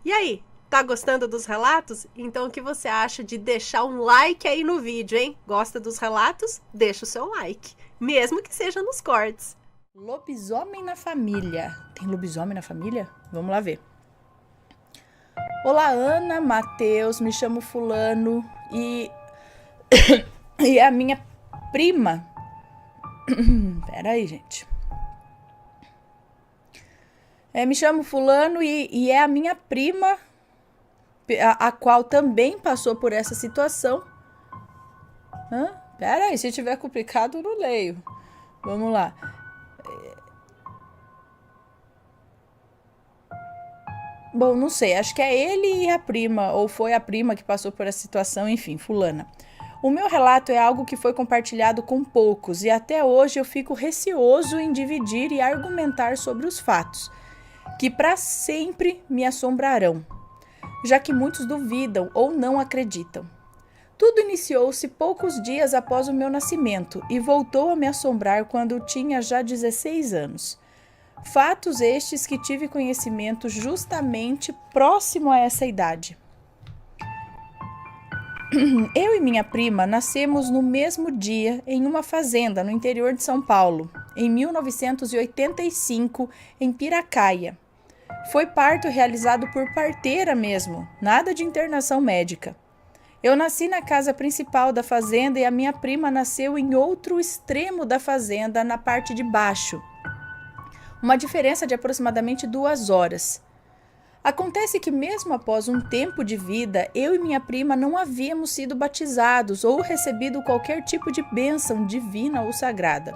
E aí, tá gostando dos relatos? Então o que você acha de deixar um like aí no vídeo, hein? Gosta dos relatos? Deixa o seu like, mesmo que seja nos cortes. Lobisomem na família. Tem lobisomem na família? Vamos lá ver. Olá, Ana, Matheus, me chamo Fulano e e é a minha prima. Pera aí, gente. Me chamo Fulano e é a minha prima, a qual também passou por essa situação. Pera aí, se tiver complicado, eu não leio. Vamos lá. Bom, não sei, acho que é ele e a prima, ou foi a prima que passou por essa situação, enfim, fulana. O meu relato é algo que foi compartilhado com poucos e até hoje eu fico receoso em dividir e argumentar sobre os fatos, que para sempre me assombrarão, já que muitos duvidam ou não acreditam. Tudo iniciou-se poucos dias após o meu nascimento e voltou a me assombrar quando tinha já 16 anos. Fatos estes que tive conhecimento justamente próximo a essa idade. Eu e minha prima nascemos no mesmo dia em uma fazenda no interior de São Paulo, em 1985, em Piracaia. Foi parto realizado por parteira mesmo, nada de internação médica. Eu nasci na casa principal da fazenda e a minha prima nasceu em outro extremo da fazenda, na parte de baixo. Uma diferença de aproximadamente 2 horas. Acontece que mesmo após um tempo de vida, eu e minha prima não havíamos sido batizados ou recebido qualquer tipo de bênção divina ou sagrada.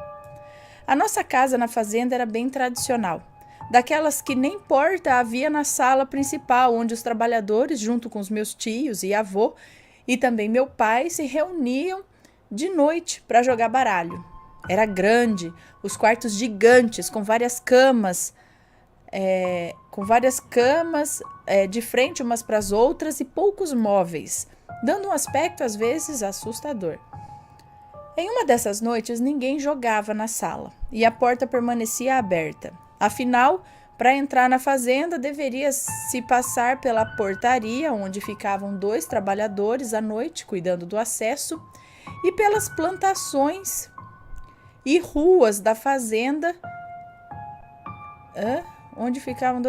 A nossa casa na fazenda era bem tradicional, daquelas que nem porta havia na sala principal, onde os trabalhadores, junto com os meus tios e avô, e também meu pai, se reuniam de noite para jogar baralho. Era grande, os quartos gigantes, com várias camas, de frente umas para as outras e poucos móveis, dando um aspecto às vezes assustador. Em uma dessas noites, ninguém jogava na sala e a porta permanecia aberta. Afinal, para entrar na fazenda, deveria se passar pela portaria, onde ficavam 2 trabalhadores à noite, cuidando do acesso, e pelas plantações e ruas da fazenda, onde ficavam...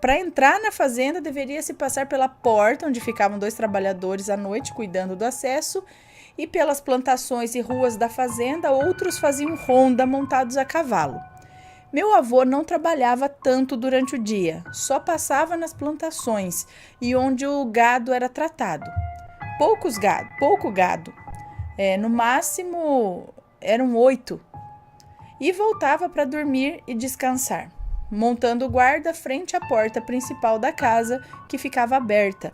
Para entrar na fazenda, deveria se passar pela porta, onde ficavam 2 trabalhadores à noite, cuidando do acesso, e pelas plantações e ruas da fazenda, outros faziam ronda montados a cavalo. Meu avô não trabalhava tanto durante o dia, só passava nas plantações e onde o gado era tratado. Pouco gado. No máximo eram 8. E voltava para dormir e descansar, montando guarda frente à porta principal da casa, que ficava aberta.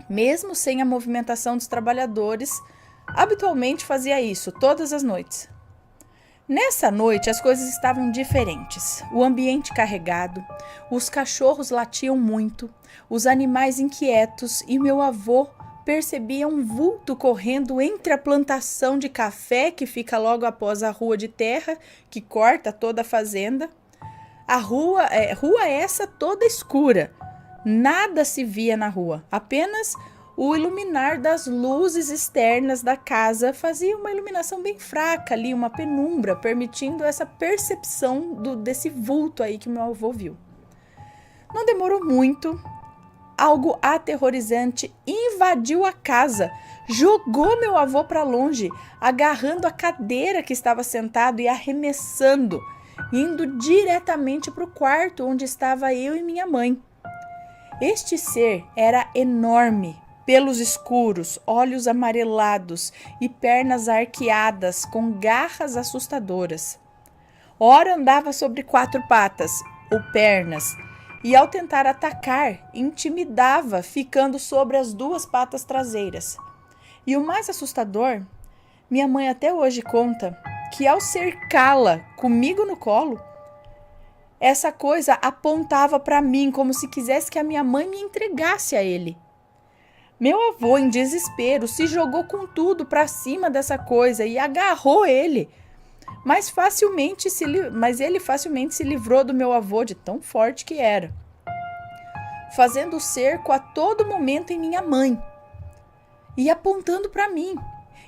Mesmo sem a movimentação dos trabalhadores, habitualmente fazia isso todas as noites. Nessa noite as coisas estavam diferentes. O ambiente carregado, os cachorros latiam muito, os animais inquietos e meu avô percebia um vulto correndo entre a plantação de café que fica logo após a rua de terra que corta toda a fazenda. A rua essa toda escura. Nada se via na rua, apenas o iluminar das luzes externas da casa fazia uma iluminação bem fraca ali, uma penumbra, permitindo essa percepção desse vulto aí que meu avô viu. Não demorou muito, algo aterrorizante invadiu a casa, jogou meu avô para longe, agarrando a cadeira que estava sentado e arremessando, indo diretamente para o quarto onde estava eu e minha mãe. Este ser era enorme, pelos escuros, olhos amarelados e pernas arqueadas com garras assustadoras. Ora andava sobre 4 patas, ou pernas, e ao tentar atacar, intimidava, ficando sobre as 2 patas traseiras. E o mais assustador, minha mãe até hoje conta que ao cercá-la comigo no colo, essa coisa apontava para mim como se quisesse que a minha mãe me entregasse a ele. Meu avô, em desespero, se jogou com tudo para cima dessa coisa e agarrou ele. Mas ele facilmente se livrou do meu avô de tão forte que era. fazendo cerco a todo momento em minha mãe e apontando para mim.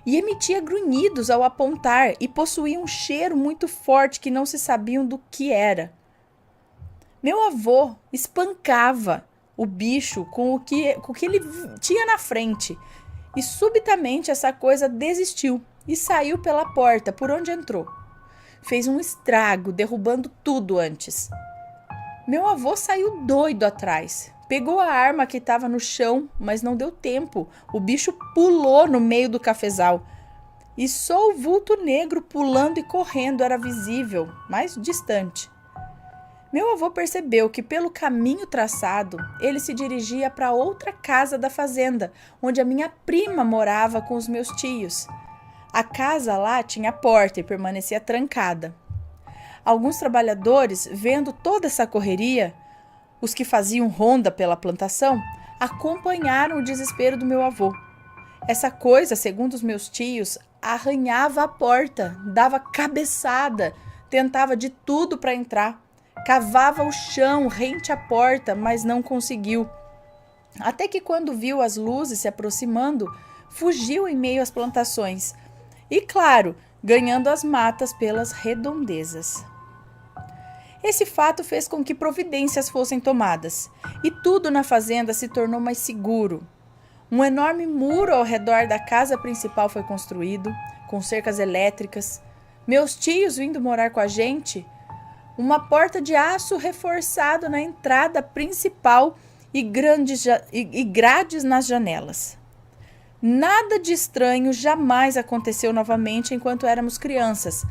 E emitia grunhidos ao apontar e possuía um cheiro muito forte que não se sabiam do que era. Meu avô espancava o bicho com o que ele tinha na frente e subitamente essa coisa desistiu e saiu pela porta por onde entrou. Fez um estrago, derrubando tudo antes. Meu avô saiu doido atrás. Pegou a arma que estava no chão, mas não deu tempo. O bicho pulou no meio do cafezal. E só o vulto negro pulando e correndo era visível, mais distante. Meu avô percebeu que pelo caminho traçado, ele se dirigia para outra casa da fazenda, onde a minha prima morava com os meus tios. A casa lá tinha porta e permanecia trancada. Alguns trabalhadores, vendo toda essa correria, os que faziam ronda pela plantação, acompanharam o desespero do meu avô. Essa coisa, segundo os meus tios, arranhava a porta, dava cabeçada, tentava de tudo para entrar, cavava o chão rente à porta, mas não conseguiu. Até que quando viu as luzes se aproximando, fugiu em meio às plantações e, claro, ganhando as matas pelas redondezas. Esse fato fez com que providências fossem tomadas, e tudo na fazenda se tornou mais seguro. Um enorme muro ao redor da casa principal foi construído, com cercas elétricas. Meus tios vindo morar com a gente, uma porta de aço reforçado na entrada principal e grades nas janelas. Nada de estranho jamais aconteceu novamente enquanto éramos crianças,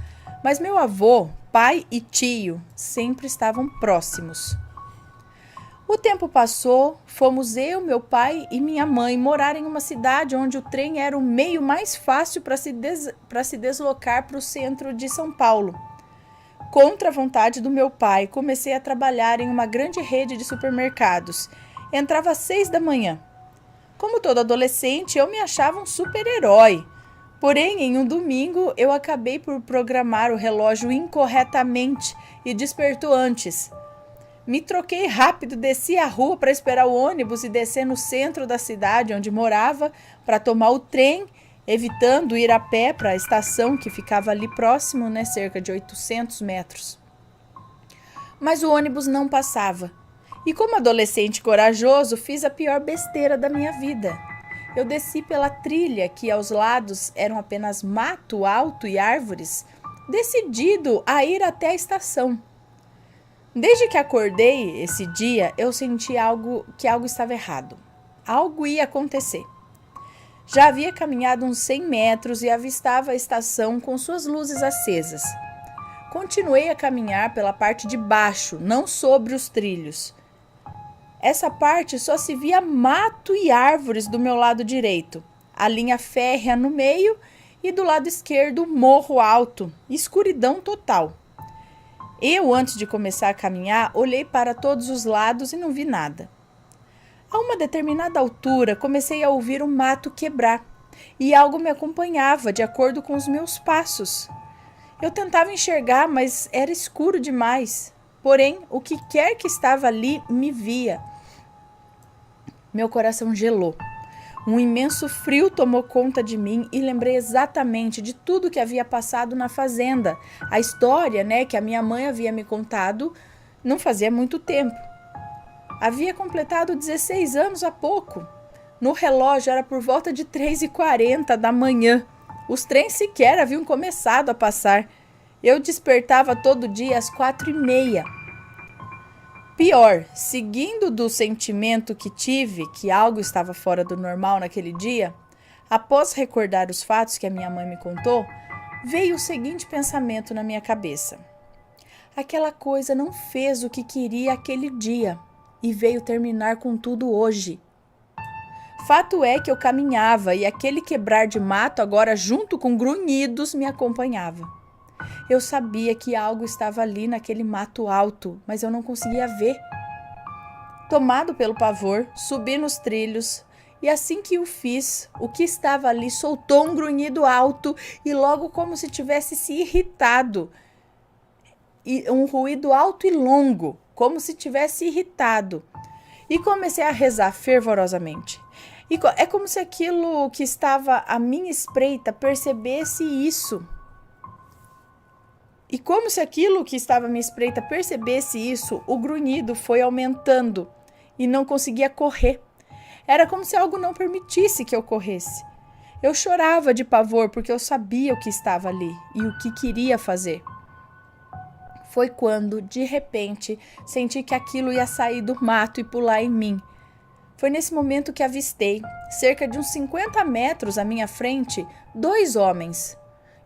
mas meu avô, pai e tio sempre estavam próximos. O tempo passou, fomos eu, meu pai e minha mãe morar em uma cidade onde o trem era o meio mais fácil para se deslocar para o centro de São Paulo. Contra a vontade do meu pai, comecei a trabalhar em uma grande rede de supermercados. Entrava às 6 da manhã. Como todo adolescente, eu me achava um super-herói. Porém, em um domingo, eu acabei por programar o relógio incorretamente e despertou antes. Me troquei rápido, desci a rua para esperar o ônibus e descer no centro da cidade onde morava para tomar o trem, evitando ir a pé para a estação que ficava ali próximo, cerca de 800 metros. Mas o ônibus não passava. E como adolescente corajoso, fiz a pior besteira da minha vida. Eu desci pela trilha, que aos lados eram apenas mato alto e árvores, decidido a ir até a estação. Desde que acordei esse dia, eu senti que algo estava errado. Algo ia acontecer. Já havia caminhado uns 100 metros e avistava a estação com suas luzes acesas. Continuei a caminhar pela parte de baixo, não sobre os trilhos. Essa parte só se via mato e árvores do meu lado direito, a linha férrea no meio e do lado esquerdo morro alto, escuridão total. Eu, antes de começar a caminhar, olhei para todos os lados e não vi nada. A uma determinada altura, comecei a ouvir o mato quebrar e algo me acompanhava de acordo com os meus passos. Eu tentava enxergar, mas era escuro demais. Porém, o que quer que estava ali me via. Meu coração gelou. Um imenso frio tomou conta de mim e lembrei exatamente de tudo que havia passado na fazenda. A história, que a minha mãe havia me contado não fazia muito tempo. Havia completado 16 anos há pouco. No relógio era por volta de 3h40 da manhã. Os trens sequer haviam começado a passar. Eu despertava todo dia às 4h30. Pior, seguindo do sentimento que tive que algo estava fora do normal naquele dia, após recordar os fatos que a minha mãe me contou, veio o seguinte pensamento na minha cabeça. Aquela coisa não fez o que queria aquele dia e veio terminar com tudo hoje. Fato é que eu caminhava e aquele quebrar de mato agora junto com grunhidos me acompanhava. Eu sabia que algo estava ali naquele mato alto, mas eu não conseguia ver. Tomado pelo pavor, subi nos trilhos e assim que o fiz, o que estava ali soltou um grunhido alto e logo como se tivesse se irritado. E um ruído alto e longo, como se tivesse irritado. E comecei a rezar fervorosamente. E é como se aquilo que estava à minha espreita percebesse isso. E como se aquilo que estava à minha espreita percebesse isso, o grunhido foi aumentando e não conseguia correr. Era como se algo não permitisse que eu corresse. Eu chorava de pavor porque eu sabia o que estava ali e o que queria fazer. Foi quando, de repente, senti que aquilo ia sair do mato e pular em mim. Foi nesse momento que avistei, cerca de uns 50 metros à minha frente, 2 homens,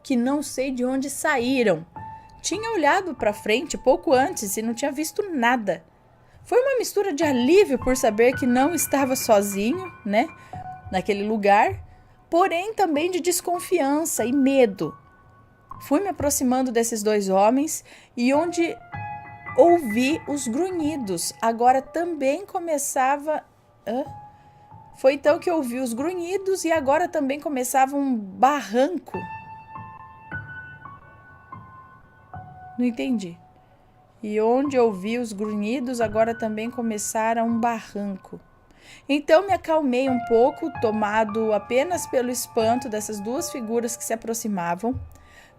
que não sei de onde saíram. Tinha olhado para frente pouco antes e não tinha visto nada. Foi uma mistura de alívio por saber que não estava sozinho, né, naquele lugar, porém também de desconfiança e medo. Fui me aproximando desses 2 homens e onde ouvi os grunhidos, agora também começava... Foi então que eu ouvi os grunhidos e agora também começava um barranco. Não entendi. E onde eu ouvi os grunhidos, agora também começara um barranco. Então me acalmei um pouco, tomado apenas pelo espanto dessas 2 figuras que se aproximavam.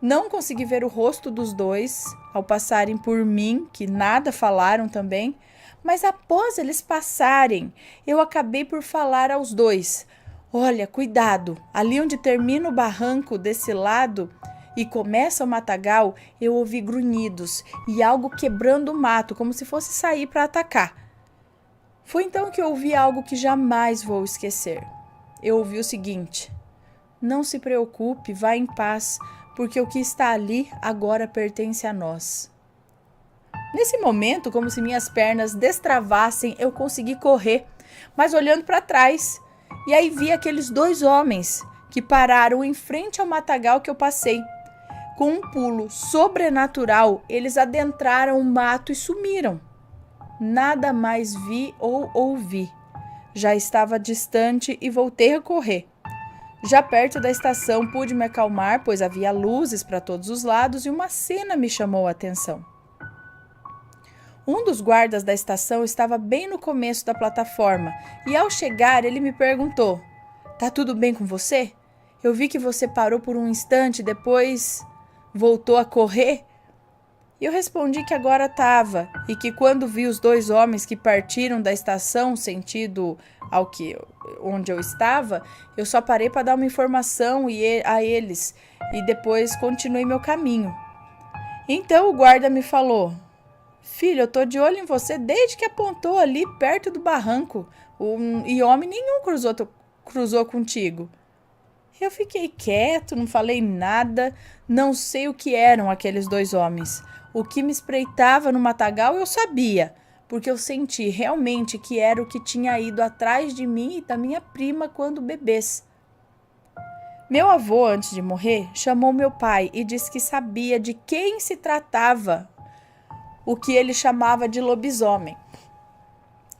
Não consegui ver o rosto dos 2 ao passarem por mim, que nada falaram também, mas após eles passarem, eu acabei por falar aos 2. Olha, cuidado, ali onde termina o barranco desse lado e começa o matagal, eu ouvi grunhidos e algo quebrando o mato, como se fosse sair para atacar. Foi então que eu ouvi algo que jamais vou esquecer. Eu ouvi o seguinte: não se preocupe, vá em paz, porque o que está ali agora pertence a nós. Nesse momento, como se minhas pernas destravassem, eu consegui correr, mas olhando para trás. E aí vi aqueles 2 homens que pararam em frente ao matagal que eu passei. Com um pulo sobrenatural, eles adentraram o mato e sumiram. Nada mais vi ou ouvi. Já estava distante e voltei a correr. Já perto da estação pude me acalmar, pois havia luzes para todos os lados e uma cena me chamou a atenção. Um dos guardas da estação estava bem no começo da plataforma e ao chegar ele me perguntou: "Tá tudo bem com você? Eu vi que você parou por um instante e depois voltou a correr?" E eu respondi que agora estava e que quando vi os 2 homens que partiram da estação sentido onde eu estava, eu só parei para dar uma informação a eles e depois continuei meu caminho. Então o guarda me falou: "Filho, eu tô de olho em você desde que apontou ali perto do barranco e homem nenhum cruzou contigo." Eu fiquei quieto, não falei nada, não sei o que eram aqueles 2 homens. O que me espreitava no matagal eu sabia, porque eu senti realmente que era o que tinha ido atrás de mim e da minha prima quando bebês. Meu avô, antes de morrer, chamou meu pai e disse que sabia de quem se tratava o que ele chamava de lobisomem.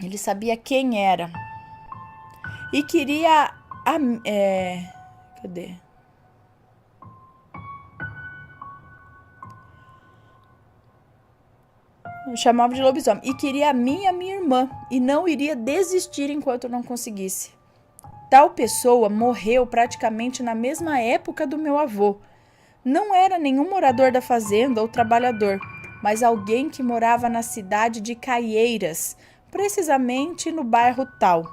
Ele sabia quem era e queria... Cadê? Chamava de lobisomem. E queria a mim e a minha irmã. E não iria desistir enquanto não conseguisse. Tal pessoa morreu praticamente na mesma época do meu avô. Não era nenhum morador da fazenda ou trabalhador, mas alguém que morava na cidade de Caieiras, precisamente no bairro tal.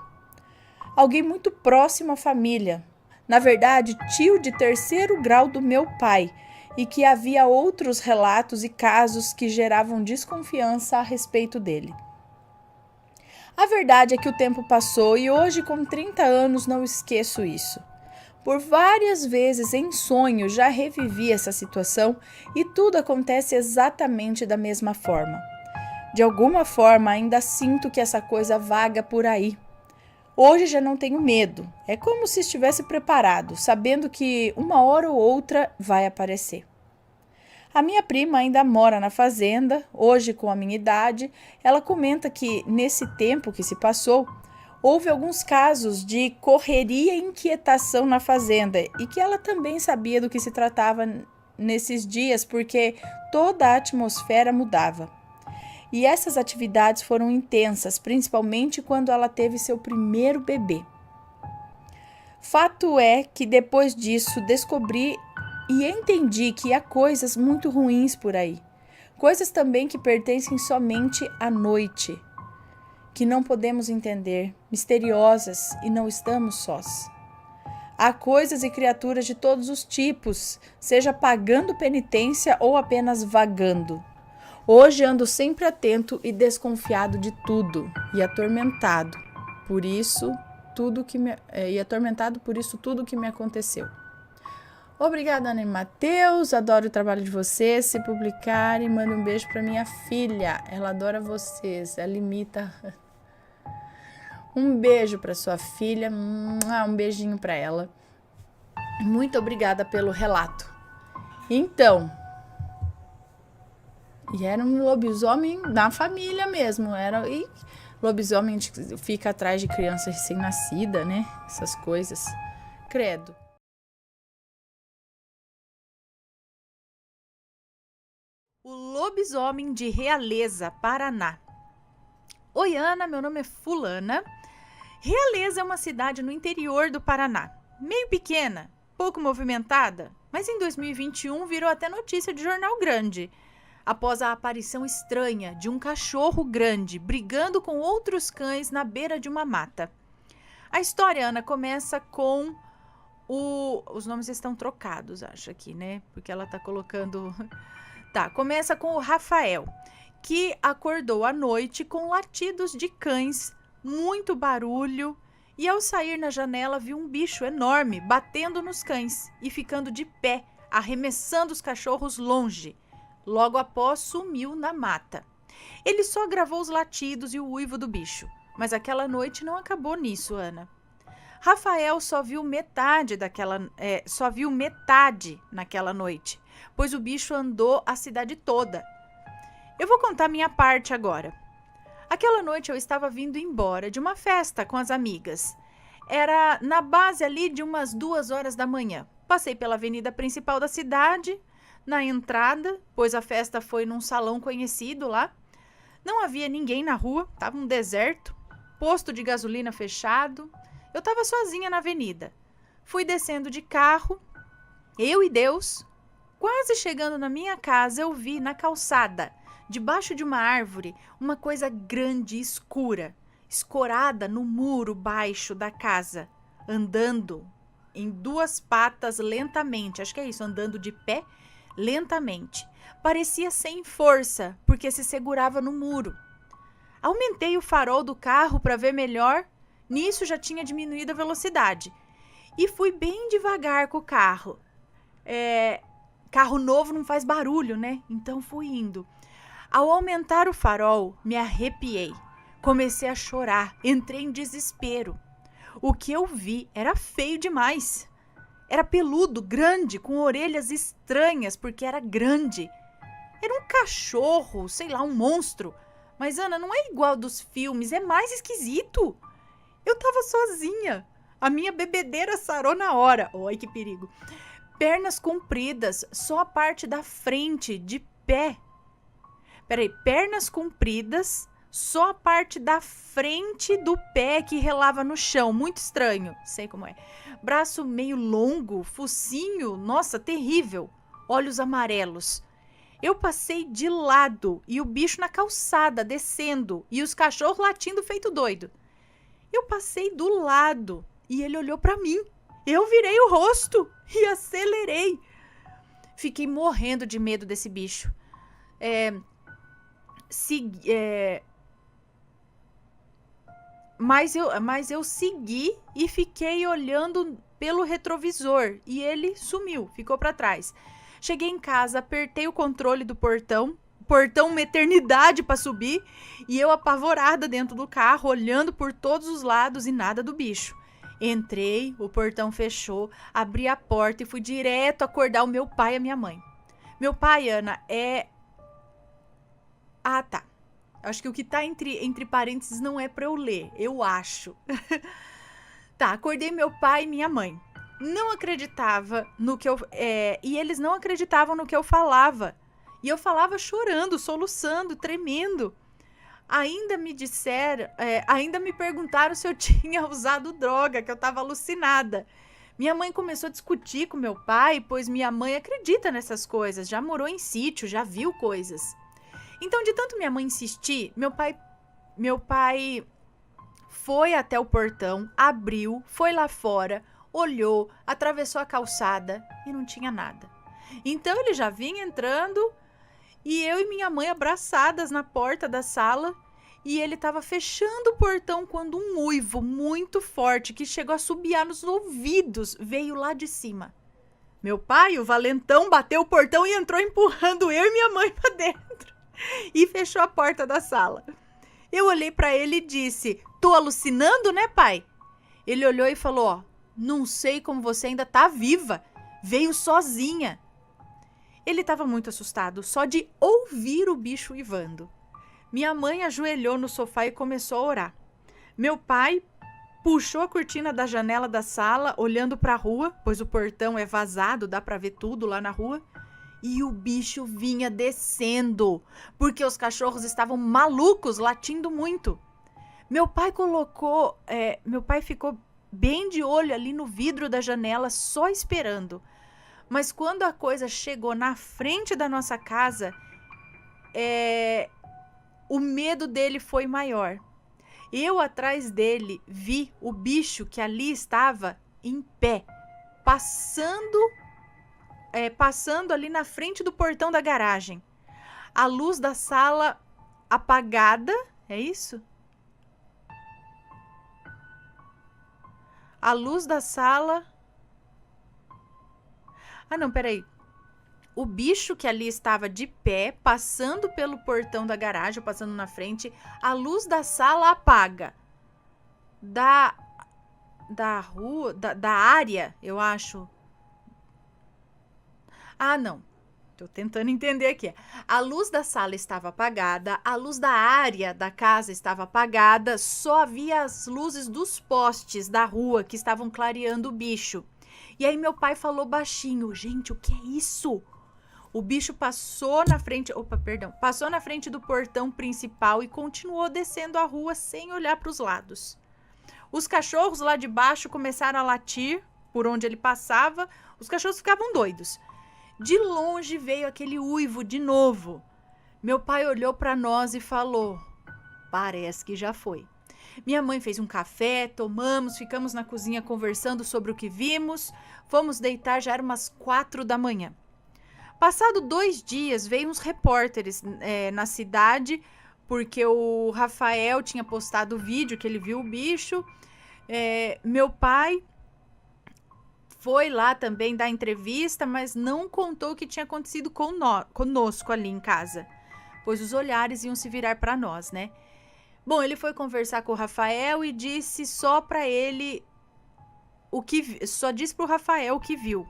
Alguém muito próximo à família. Na verdade, tio de 3º grau do meu pai, e que havia outros relatos e casos que geravam desconfiança a respeito dele. A verdade é que o tempo passou e hoje, com 30 anos, não esqueço isso. Por várias vezes em sonho já revivi essa situação e tudo acontece exatamente da mesma forma. De alguma forma, ainda sinto que essa coisa vaga por aí. Hoje já não tenho medo. É como se estivesse preparado, sabendo que uma hora ou outra vai aparecer. A minha prima ainda mora na fazenda, hoje com a minha idade. Ela comenta que, nesse tempo que se passou, houve alguns casos de correria e inquietação na fazenda e que ela também sabia do que se tratava nesses dias, porque toda a atmosfera mudava. E essas atividades foram intensas, principalmente quando ela teve seu primeiro bebê. Fato é que depois disso descobri e entendi que há coisas muito ruins por aí. Coisas também que pertencem somente à noite, que não podemos entender, misteriosas, e não estamos sós. Há coisas e criaturas de todos os tipos, seja pagando penitência ou apenas vagando. Hoje ando sempre atento e desconfiado de tudo, e atormentado por isso tudo que me aconteceu. Obrigada, Ana e Matheus. Adoro o trabalho de vocês. Se publicarem, manda um beijo para minha filha. Ela adora vocês. Ela imita. Um beijo para sua filha. Um beijinho para ela. Muito obrigada pelo relato. Então, e era um lobisomem da família mesmo. E lobisomem fica atrás de criança recém-nascida, né? Essas coisas. Credo. O lobisomem de Realeza, Paraná. Oi, Ana, meu nome é Fulana. Realeza é uma cidade no interior do Paraná. Meio pequena, pouco movimentada, mas em 2021 virou até notícia de jornal grande, após a aparição estranha de um cachorro grande brigando com outros cães na beira de uma mata. A história, Ana, começa com os nomes estão trocados, acho aqui, né? Porque ela tá colocando... Tá, começa com o Rafael, que acordou à noite com latidos de cães, muito barulho, e ao sair na janela viu um bicho enorme batendo nos cães e ficando de pé, arremessando os cachorros longe. Logo após, sumiu na mata. Ele só gravou os latidos e o uivo do bicho, mas aquela noite não acabou nisso, Ana. Rafael só viu metade naquela noite, pois o bicho andou a cidade toda. Eu vou contar minha parte agora. Aquela noite eu estava vindo embora de uma festa com as amigas. Era na base ali de umas 2h da manhã. Passei pela avenida principal da cidade, na entrada, pois a festa foi num salão conhecido lá. Não havia ninguém na rua, estava um deserto, posto de gasolina fechado. Eu estava sozinha na avenida. Fui descendo de carro, eu e Deus. Quase chegando na minha casa, eu vi na calçada, debaixo de uma árvore, uma coisa grande e escura, escorada no muro baixo da casa, andando em 2 patas lentamente. Acho que é isso, andando de pé lentamente. Parecia sem força, porque se segurava no muro. Aumentei o farol do carro para ver melhor. Nisso já tinha diminuído a velocidade. E fui bem devagar com o carro. Carro novo não faz barulho, né? Então fui indo. Ao aumentar o farol, me arrepiei. Comecei a chorar. Entrei em desespero. O que eu vi era feio demais. Era peludo, grande, com orelhas estranhas, porque era grande. Era um cachorro, sei lá, um monstro. Mas, Ana, não é igual dos filmes, é mais esquisito. Eu tava sozinha. A minha bebedeira sarou na hora. Oi, que perigo. Pernas compridas, só a parte da frente, de pé. Pernas compridas, só a parte da frente do pé que relava no chão. Muito estranho, sei como é. Braço meio longo, focinho, nossa, terrível. Olhos amarelos. Eu passei de lado e o bicho na calçada, descendo, e os cachorros latindo feito doido. Eu passei do lado e ele olhou para mim. Eu virei o rosto e acelerei. Fiquei morrendo de medo desse bicho. Mas eu segui e fiquei olhando pelo retrovisor e ele sumiu, ficou para trás. Cheguei em casa, apertei o controle do portão uma eternidade para subir, e eu apavorada dentro do carro, olhando por todos os lados e nada do bicho. Entrei, o portão fechou, abri a porta e fui direto acordar o meu pai e a minha mãe. Meu pai, Ana, é... Ah, tá. Acho que o que tá entre parênteses não é para eu ler, eu acho. Tá, acordei meu pai e minha mãe. Não acreditava no que eu... E eles não acreditavam no que eu falava. E eu falava chorando, soluçando, tremendo. Ainda me perguntaram se eu tinha usado droga, que eu estava alucinada. Minha mãe começou a discutir com meu pai, pois minha mãe acredita nessas coisas, já morou em sítio, já viu coisas. Então, de tanto minha mãe insistir, meu pai foi até o portão, abriu, foi lá fora, olhou, atravessou a calçada e não tinha nada. Então, ele já vinha entrando e eu e minha mãe abraçadas na porta da sala, e ele estava fechando o portão quando um uivo muito forte que chegou a assobiar nos ouvidos veio lá de cima. Meu pai, o valentão, bateu o portão e entrou empurrando eu e minha mãe para dentro e fechou a porta da sala. Eu olhei para ele e disse: "Tô alucinando, né, pai?" Ele olhou e falou: "Ó, não sei como você ainda tá viva. Veio sozinha." Ele estava muito assustado só de ouvir o bicho uivando. Minha mãe ajoelhou no sofá e começou a orar. Meu pai puxou a cortina da janela da sala, olhando para a rua, pois o portão é vazado, dá para ver tudo lá na rua. E o bicho vinha descendo, porque os cachorros estavam malucos, latindo muito. Meu pai ficou bem de olho ali no vidro da janela, só esperando. Mas quando a coisa chegou na frente da nossa casa, o medo dele foi maior. Eu, atrás dele, vi o bicho que ali estava em pé, passando ali na frente do portão da garagem. A luz da sala apagada, é isso? A luz da sala... Ah, não, peraí. O bicho que ali estava de pé, passando pelo portão da garagem, passando na frente, a luz da sala apaga. Da rua, da área, eu acho. Ah, não. Tô tentando entender aqui. A luz da sala estava apagada, a luz da área da casa estava apagada, só havia as luzes dos postes da rua que estavam clareando o bicho. E aí meu pai falou baixinho: "Gente, o que é isso?" O bicho passou na frente do portão principal e continuou descendo a rua sem olhar para os lados. Os cachorros lá de baixo começaram a latir por onde ele passava. Os cachorros ficavam doidos. De longe veio aquele uivo de novo. Meu pai olhou para nós e falou: "Parece que já foi." Minha mãe fez um café, tomamos, ficamos na cozinha conversando sobre o que vimos. Fomos deitar, já era umas 4 da manhã. Passado 2 dias, veio uns repórteres na cidade, porque o Rafael tinha postado o vídeo que ele viu o bicho. Meu pai foi lá também dar entrevista, mas não contou o que tinha acontecido conosco ali em casa, pois os olhares iam se virar para nós, né? Bom, ele foi conversar com o Rafael e disse só para ele só disse pro Rafael o que viu.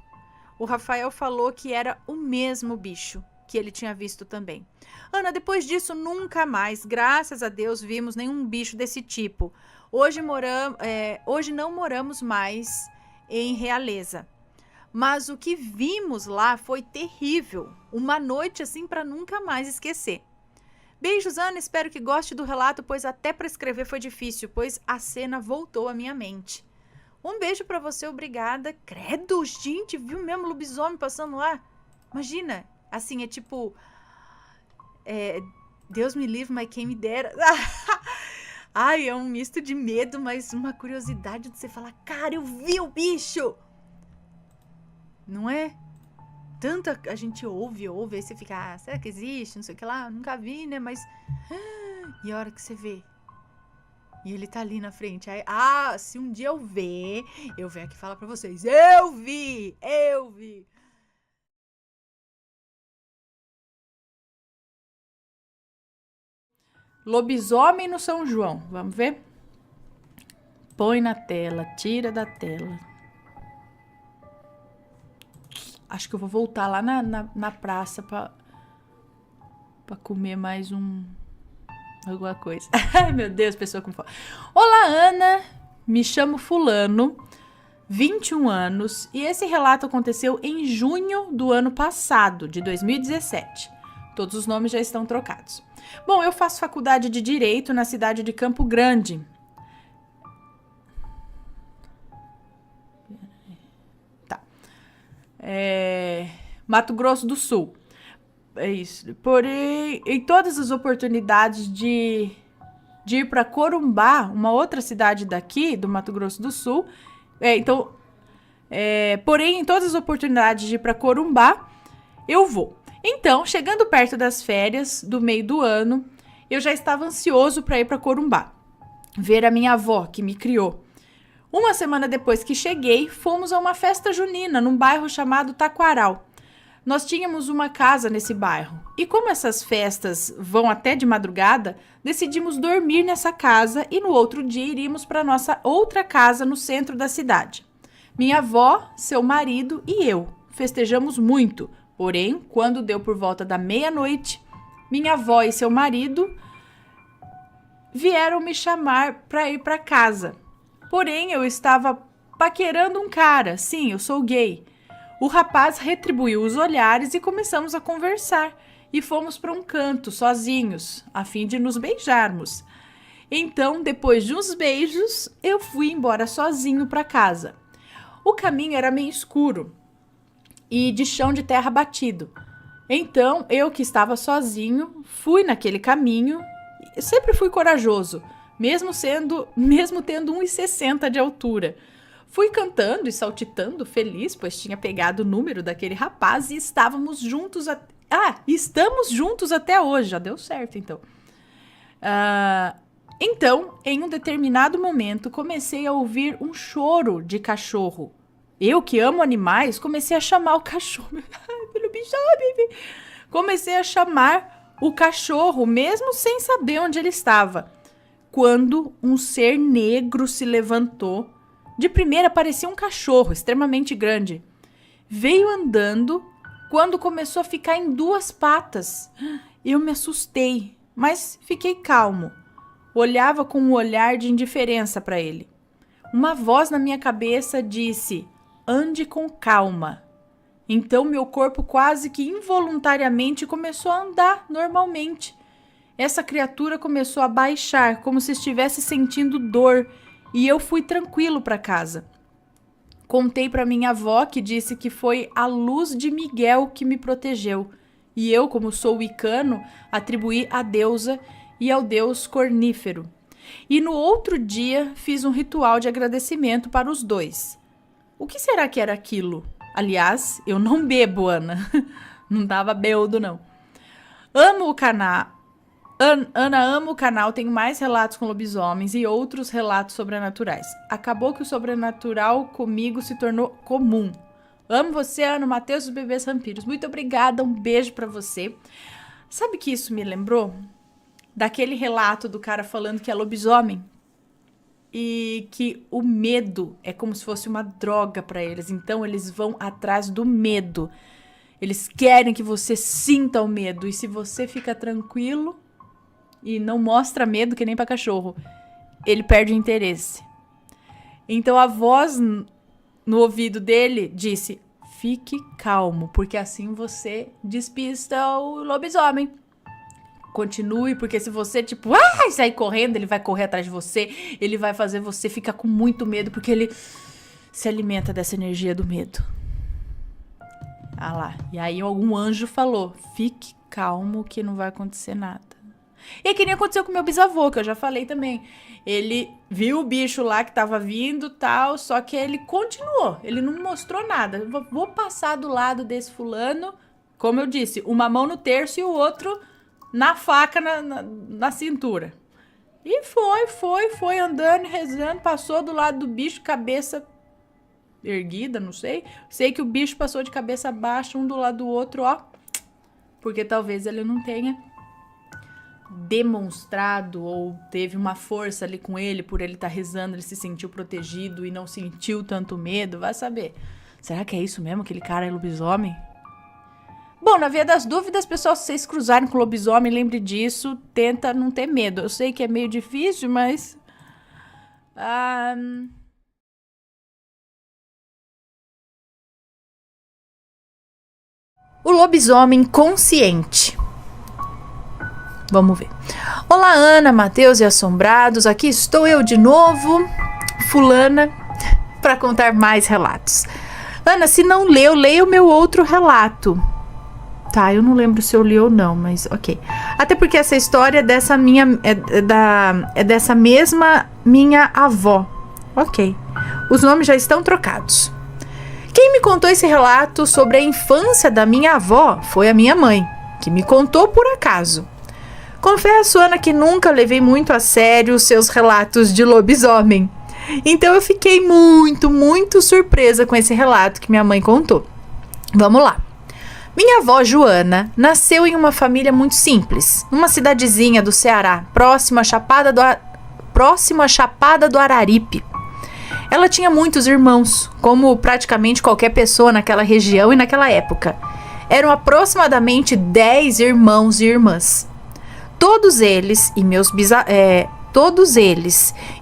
O Rafael falou que era o mesmo bicho que ele tinha visto também. Ana, depois disso, nunca mais, graças a Deus, vimos nenhum bicho desse tipo. Hoje não moramos mais em Realeza. Mas o que vimos lá foi terrível. Uma noite assim para nunca mais esquecer. Beijos, Ana, espero que goste do relato, pois até para escrever foi difícil, pois a cena voltou à minha mente. Um beijo pra você, obrigada. Credo, gente, viu mesmo lobisomem passando lá? Imagina, assim, é tipo... Deus me livre, mas quem me dera. Ai, é um misto de medo, mas uma curiosidade de você falar: "Cara, eu vi o bicho!" Não é? Tanta a gente ouve, aí você fica: será que existe? Não sei o que lá, nunca vi, né? Mas... E a hora que você vê? E ele tá ali na frente. Aí, se um dia eu venho aqui falar pra vocês: eu vi! Lobisomem no São João. Vamos ver? Põe na tela, tira da tela. Acho que eu vou voltar lá na praça pra comer mais alguma coisa. Ai, meu Deus, pessoa com fome. Olá, Ana. Me chamo Fulano, 21 anos, e esse relato aconteceu em junho do ano passado, de 2017. Todos os nomes já estão trocados. Bom, eu faço faculdade de Direito na cidade de Campo Grande. Tá. Mato Grosso do Sul. É isso. Porém, em todas as oportunidades de ir para Corumbá, uma outra cidade daqui, do Mato Grosso do Sul. Porém, em todas as oportunidades de ir para Corumbá, eu vou. Então, chegando perto das férias do meio do ano, eu já estava ansioso para ir para Corumbá, ver a minha avó, que me criou. Uma semana depois que cheguei, fomos a uma festa junina num bairro chamado Taquaral. Nós tínhamos uma casa nesse bairro, e como essas festas vão até de madrugada, decidimos dormir nessa casa e no outro dia iríamos para nossa outra casa no centro da cidade. Minha avó, seu marido e eu festejamos muito, porém, quando deu por volta da meia-noite, minha avó e seu marido vieram me chamar para ir para casa. Porém, eu estava paquerando um cara, sim, eu sou gay. O rapaz retribuiu os olhares e começamos a conversar. E fomos para um canto, sozinhos, a fim de nos beijarmos. Então, depois de uns beijos, eu fui embora sozinho para casa. O caminho era meio escuro e de chão de terra batido. Então, eu que estava sozinho, fui naquele caminho. Sempre fui corajoso, mesmo tendo 1,60 de altura. Fui cantando e saltitando, feliz, pois tinha pegado o número daquele rapaz e estávamos juntos estamos juntos até hoje. Já deu certo, então. Então, em um determinado momento, comecei a ouvir um choro de cachorro. Eu, que amo animais, comecei a chamar o cachorro. Comecei a chamar o cachorro, mesmo sem saber onde ele estava. Quando um ser negro se levantou, de primeira parecia um cachorro extremamente grande. Veio andando quando começou a ficar em 2 patas. Eu me assustei, mas fiquei calmo. Olhava com um olhar de indiferença para ele. Uma voz na minha cabeça disse: ande com calma. Então meu corpo quase que involuntariamente começou a andar normalmente. Essa criatura começou a baixar, como se estivesse sentindo dor, e eu fui tranquilo para casa. Contei para minha avó, que disse que foi a luz de Miguel que me protegeu. E eu, como sou wicano, atribuí à deusa e ao deus cornífero. E no outro dia fiz um ritual de agradecimento para os dois. O que será que era aquilo? Aliás, eu não bebo, Ana. Não dava beudo, não. Amo o canal. Ana ama o canal, tem mais relatos com lobisomens e outros relatos sobrenaturais. Acabou que o sobrenatural comigo se tornou comum. Amo você, Ana, Matheus dos Bebês Vampiros. Muito obrigada, um beijo pra você. Sabe que isso me lembrou? Daquele relato do cara falando que é lobisomem. E que o medo é como se fosse uma droga pra eles. Então eles vão atrás do medo. Eles querem que você sinta o medo. E se você fica tranquilo e não mostra medo, que nem pra cachorro, ele perde o interesse. Então a voz no ouvido dele disse: fique calmo, porque assim você despista o lobisomem. Continue, porque se você, sair correndo, ele vai correr atrás de você, ele vai fazer você ficar com muito medo, porque ele se alimenta dessa energia do medo. Ah lá, e aí algum anjo falou: fique calmo que não vai acontecer nada. E que nem aconteceu com meu bisavô, que eu já falei também. Ele viu o bicho lá que tava vindo, tal, só que ele continuou. Ele não mostrou nada. Eu vou passar do lado desse fulano, como eu disse, uma mão no terço e o outro na faca na cintura. E foi andando, rezando, passou do lado do bicho, cabeça erguida, não sei. Sei que o bicho passou de cabeça baixa, um do lado do outro, ó. Porque talvez ele não tenha demonstrado ou teve uma força ali com ele, por ele estar rezando, ele se sentiu protegido e não sentiu tanto medo, vai saber. Será que é isso mesmo? Aquele cara é lobisomem? Bom, na via das dúvidas, pessoal, se vocês cruzarem com lobisomem, lembre disso, tenta não ter medo. Eu sei que é meio difícil, mas o lobisomem consciente. Vamos ver. Olá, Ana, Matheus e assombrados. Aqui estou eu de novo, fulana, para contar mais relatos. Ana, se não leu, leia o meu outro relato. Tá, eu não lembro se eu li ou não, mas ok. Até porque essa história é dessa dessa mesma minha avó. Ok. Os nomes já estão trocados. Quem me contou esse relato sobre a infância da minha avó foi a minha mãe, que me contou por acaso. Confesso, Ana, que nunca levei muito a sério os seus relatos de lobisomem. Então eu fiquei muito surpresa com esse relato que minha mãe contou. Vamos lá. Minha avó Joana nasceu em uma família muito simples, numa cidadezinha do Ceará, próximo à Chapada do Araripe. Ela tinha muitos irmãos, como praticamente qualquer pessoa naquela região e naquela época. Eram aproximadamente 10 irmãos e irmãs. Todos eles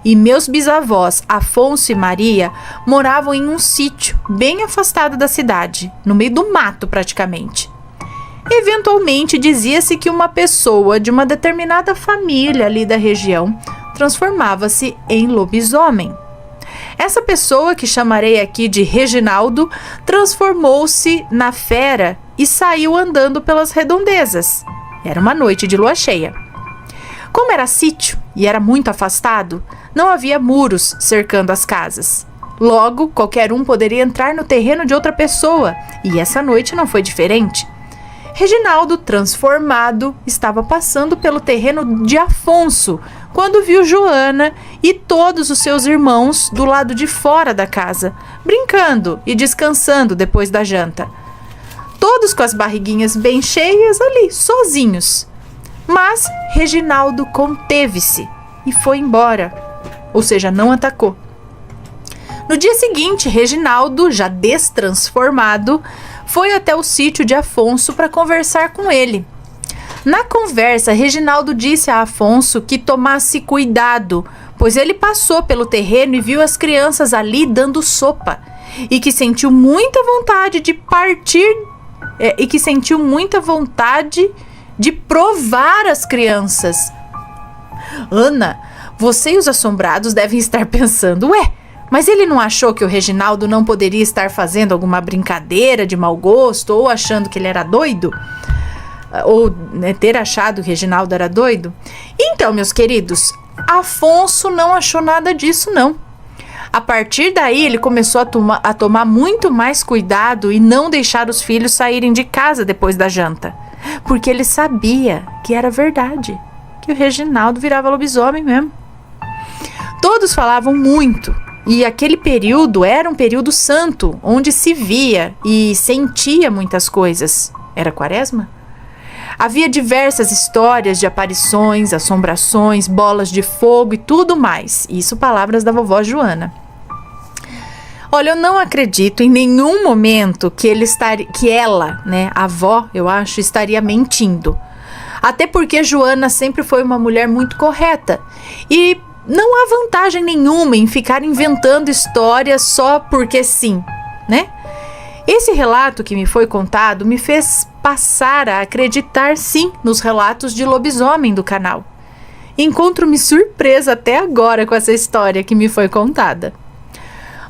e meus bisavós, Afonso e Maria, moravam em um sítio bem afastado da cidade, no meio do mato praticamente. Eventualmente dizia-se que uma pessoa de uma determinada família ali da região transformava-se em lobisomem. Essa pessoa, que chamarei aqui de Reginaldo, transformou-se na fera e saiu andando pelas redondezas. Era uma noite de lua cheia. Como era sítio e era muito afastado, não havia muros cercando as casas. Logo, qualquer um poderia entrar no terreno de outra pessoa, e essa noite não foi diferente. Reginaldo, transformado, estava passando pelo terreno de Afonso, quando viu Joana e todos os seus irmãos do lado de fora da casa, brincando e descansando depois da janta. Todos com as barriguinhas bem cheias ali, sozinhos. Mas Reginaldo conteve-se e foi embora, ou seja, não atacou. No dia seguinte, Reginaldo, já destransformado, foi até o sítio de Afonso para conversar com ele. Na conversa, Reginaldo disse a Afonso que tomasse cuidado, pois ele passou pelo terreno e viu as crianças ali dando sopa, e que sentiu muita vontade de de provar as crianças. Ana, você e os assombrados devem estar pensando, mas ele não achou que o Reginaldo não poderia estar fazendo alguma brincadeira de mau gosto ou achando que ele era doido? Ou ter achado que o Reginaldo era doido? Então, meus queridos, Afonso não achou nada disso, não. A partir daí, ele começou a tomar muito mais cuidado e não deixar os filhos saírem de casa depois da janta. Porque ele sabia que era verdade, que o Reginaldo virava lobisomem mesmo. Todos falavam muito, e aquele período era um período santo, onde se via e sentia muitas coisas. Era quaresma? Havia diversas histórias de aparições, assombrações, bolas de fogo e tudo mais. Isso palavras da vovó Joana. Olha, eu não acredito em nenhum momento que ela, a avó, eu acho, estaria mentindo. Até porque Joana sempre foi uma mulher muito correta. E não há vantagem nenhuma em ficar inventando histórias só porque sim, né? Esse relato que me foi contado me fez passar a acreditar sim nos relatos de lobisomem do canal. Encontro-me surpresa até agora com essa história que me foi contada.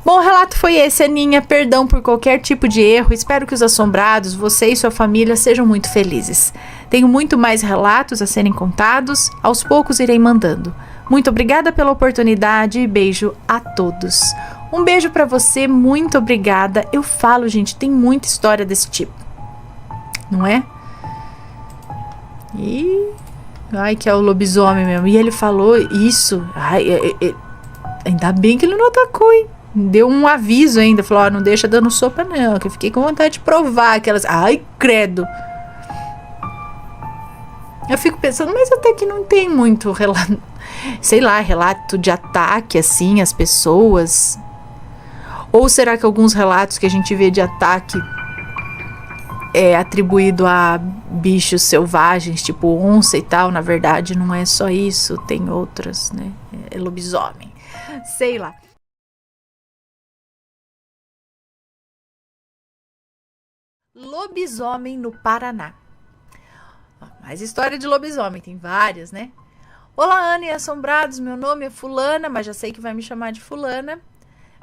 Bom, o relato foi esse, Aninha. Perdão por qualquer tipo de erro. Espero que os assombrados, você e sua família, sejam muito felizes. Tenho muito mais relatos a serem contados. Aos poucos irei mandando. Muito obrigada pela oportunidade e beijo a todos. Um beijo pra você, muito obrigada. Eu falo, gente, tem muita história desse tipo. Não é? Ai, que é o lobisomem mesmo. E ele falou isso. Ainda bem que ele não atacou, hein? Deu um aviso ainda, falou, não deixa dando sopa não, que eu fiquei com vontade de provar aquelas, credo. Eu fico pensando, mas até que não tem muito relato, relato de ataque, assim, às pessoas. Ou será que alguns relatos que a gente vê de ataque é atribuído a bichos selvagens, tipo onça e tal, na verdade não é só isso, tem outras, né? É lobisomem, sei lá. Lobisomem no Paraná. Mais história de lobisomem, tem várias, né? Olá, Ana e assombrados, meu nome é Fulana, mas já sei que vai me chamar de Fulana.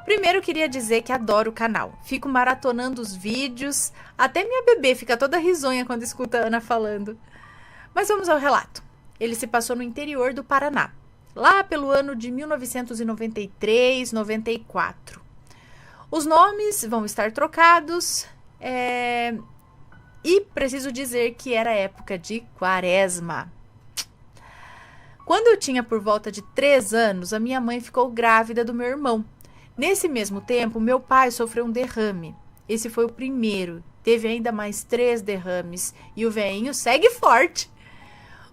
Primeiro queria dizer que adoro o canal. Fico maratonando os vídeos, até minha bebê fica toda risonha quando escuta a Ana falando. Mas vamos ao relato. Ele se passou no interior do Paraná, lá pelo ano de 1993, 94. Os nomes vão estar trocados, e preciso dizer que era época de quaresma. Quando eu tinha por volta de 3 anos, a minha mãe ficou grávida do meu irmão. Nesse mesmo tempo, meu pai sofreu um derrame. Esse foi o primeiro. Teve ainda mais 3 derrames e o velhinho segue forte.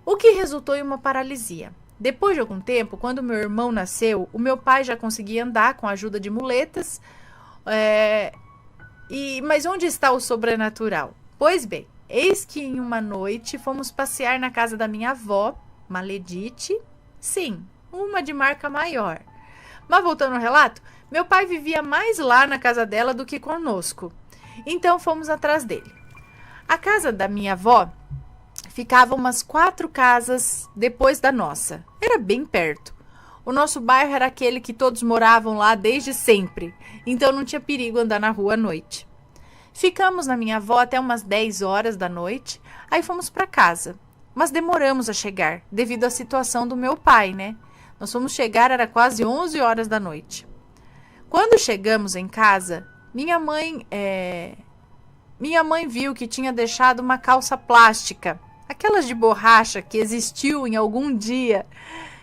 O que resultou em uma paralisia. Depois de algum tempo, quando meu irmão nasceu, o meu pai já conseguia andar com a ajuda de muletas. Mas onde está o sobrenatural? Pois bem, eis que em uma noite fomos passear na casa da minha avó, Maledite. Sim, uma de marca maior. Mas voltando ao relato, meu pai vivia mais lá na casa dela do que conosco. Então fomos atrás dele. A casa da minha avó ficava umas 4 casas depois da nossa. Era bem perto. O nosso bairro era aquele que todos moravam lá desde sempre. Então não tinha perigo andar na rua à noite. Ficamos na minha avó até umas 10 horas da noite. Aí fomos para casa. Mas demoramos a chegar, devido à situação do meu pai, né? Nós fomos chegar, era quase 11 horas da noite. Quando chegamos em casa, minha mãe viu que tinha deixado uma calça plástica, aquelas de borracha que existiu em algum dia.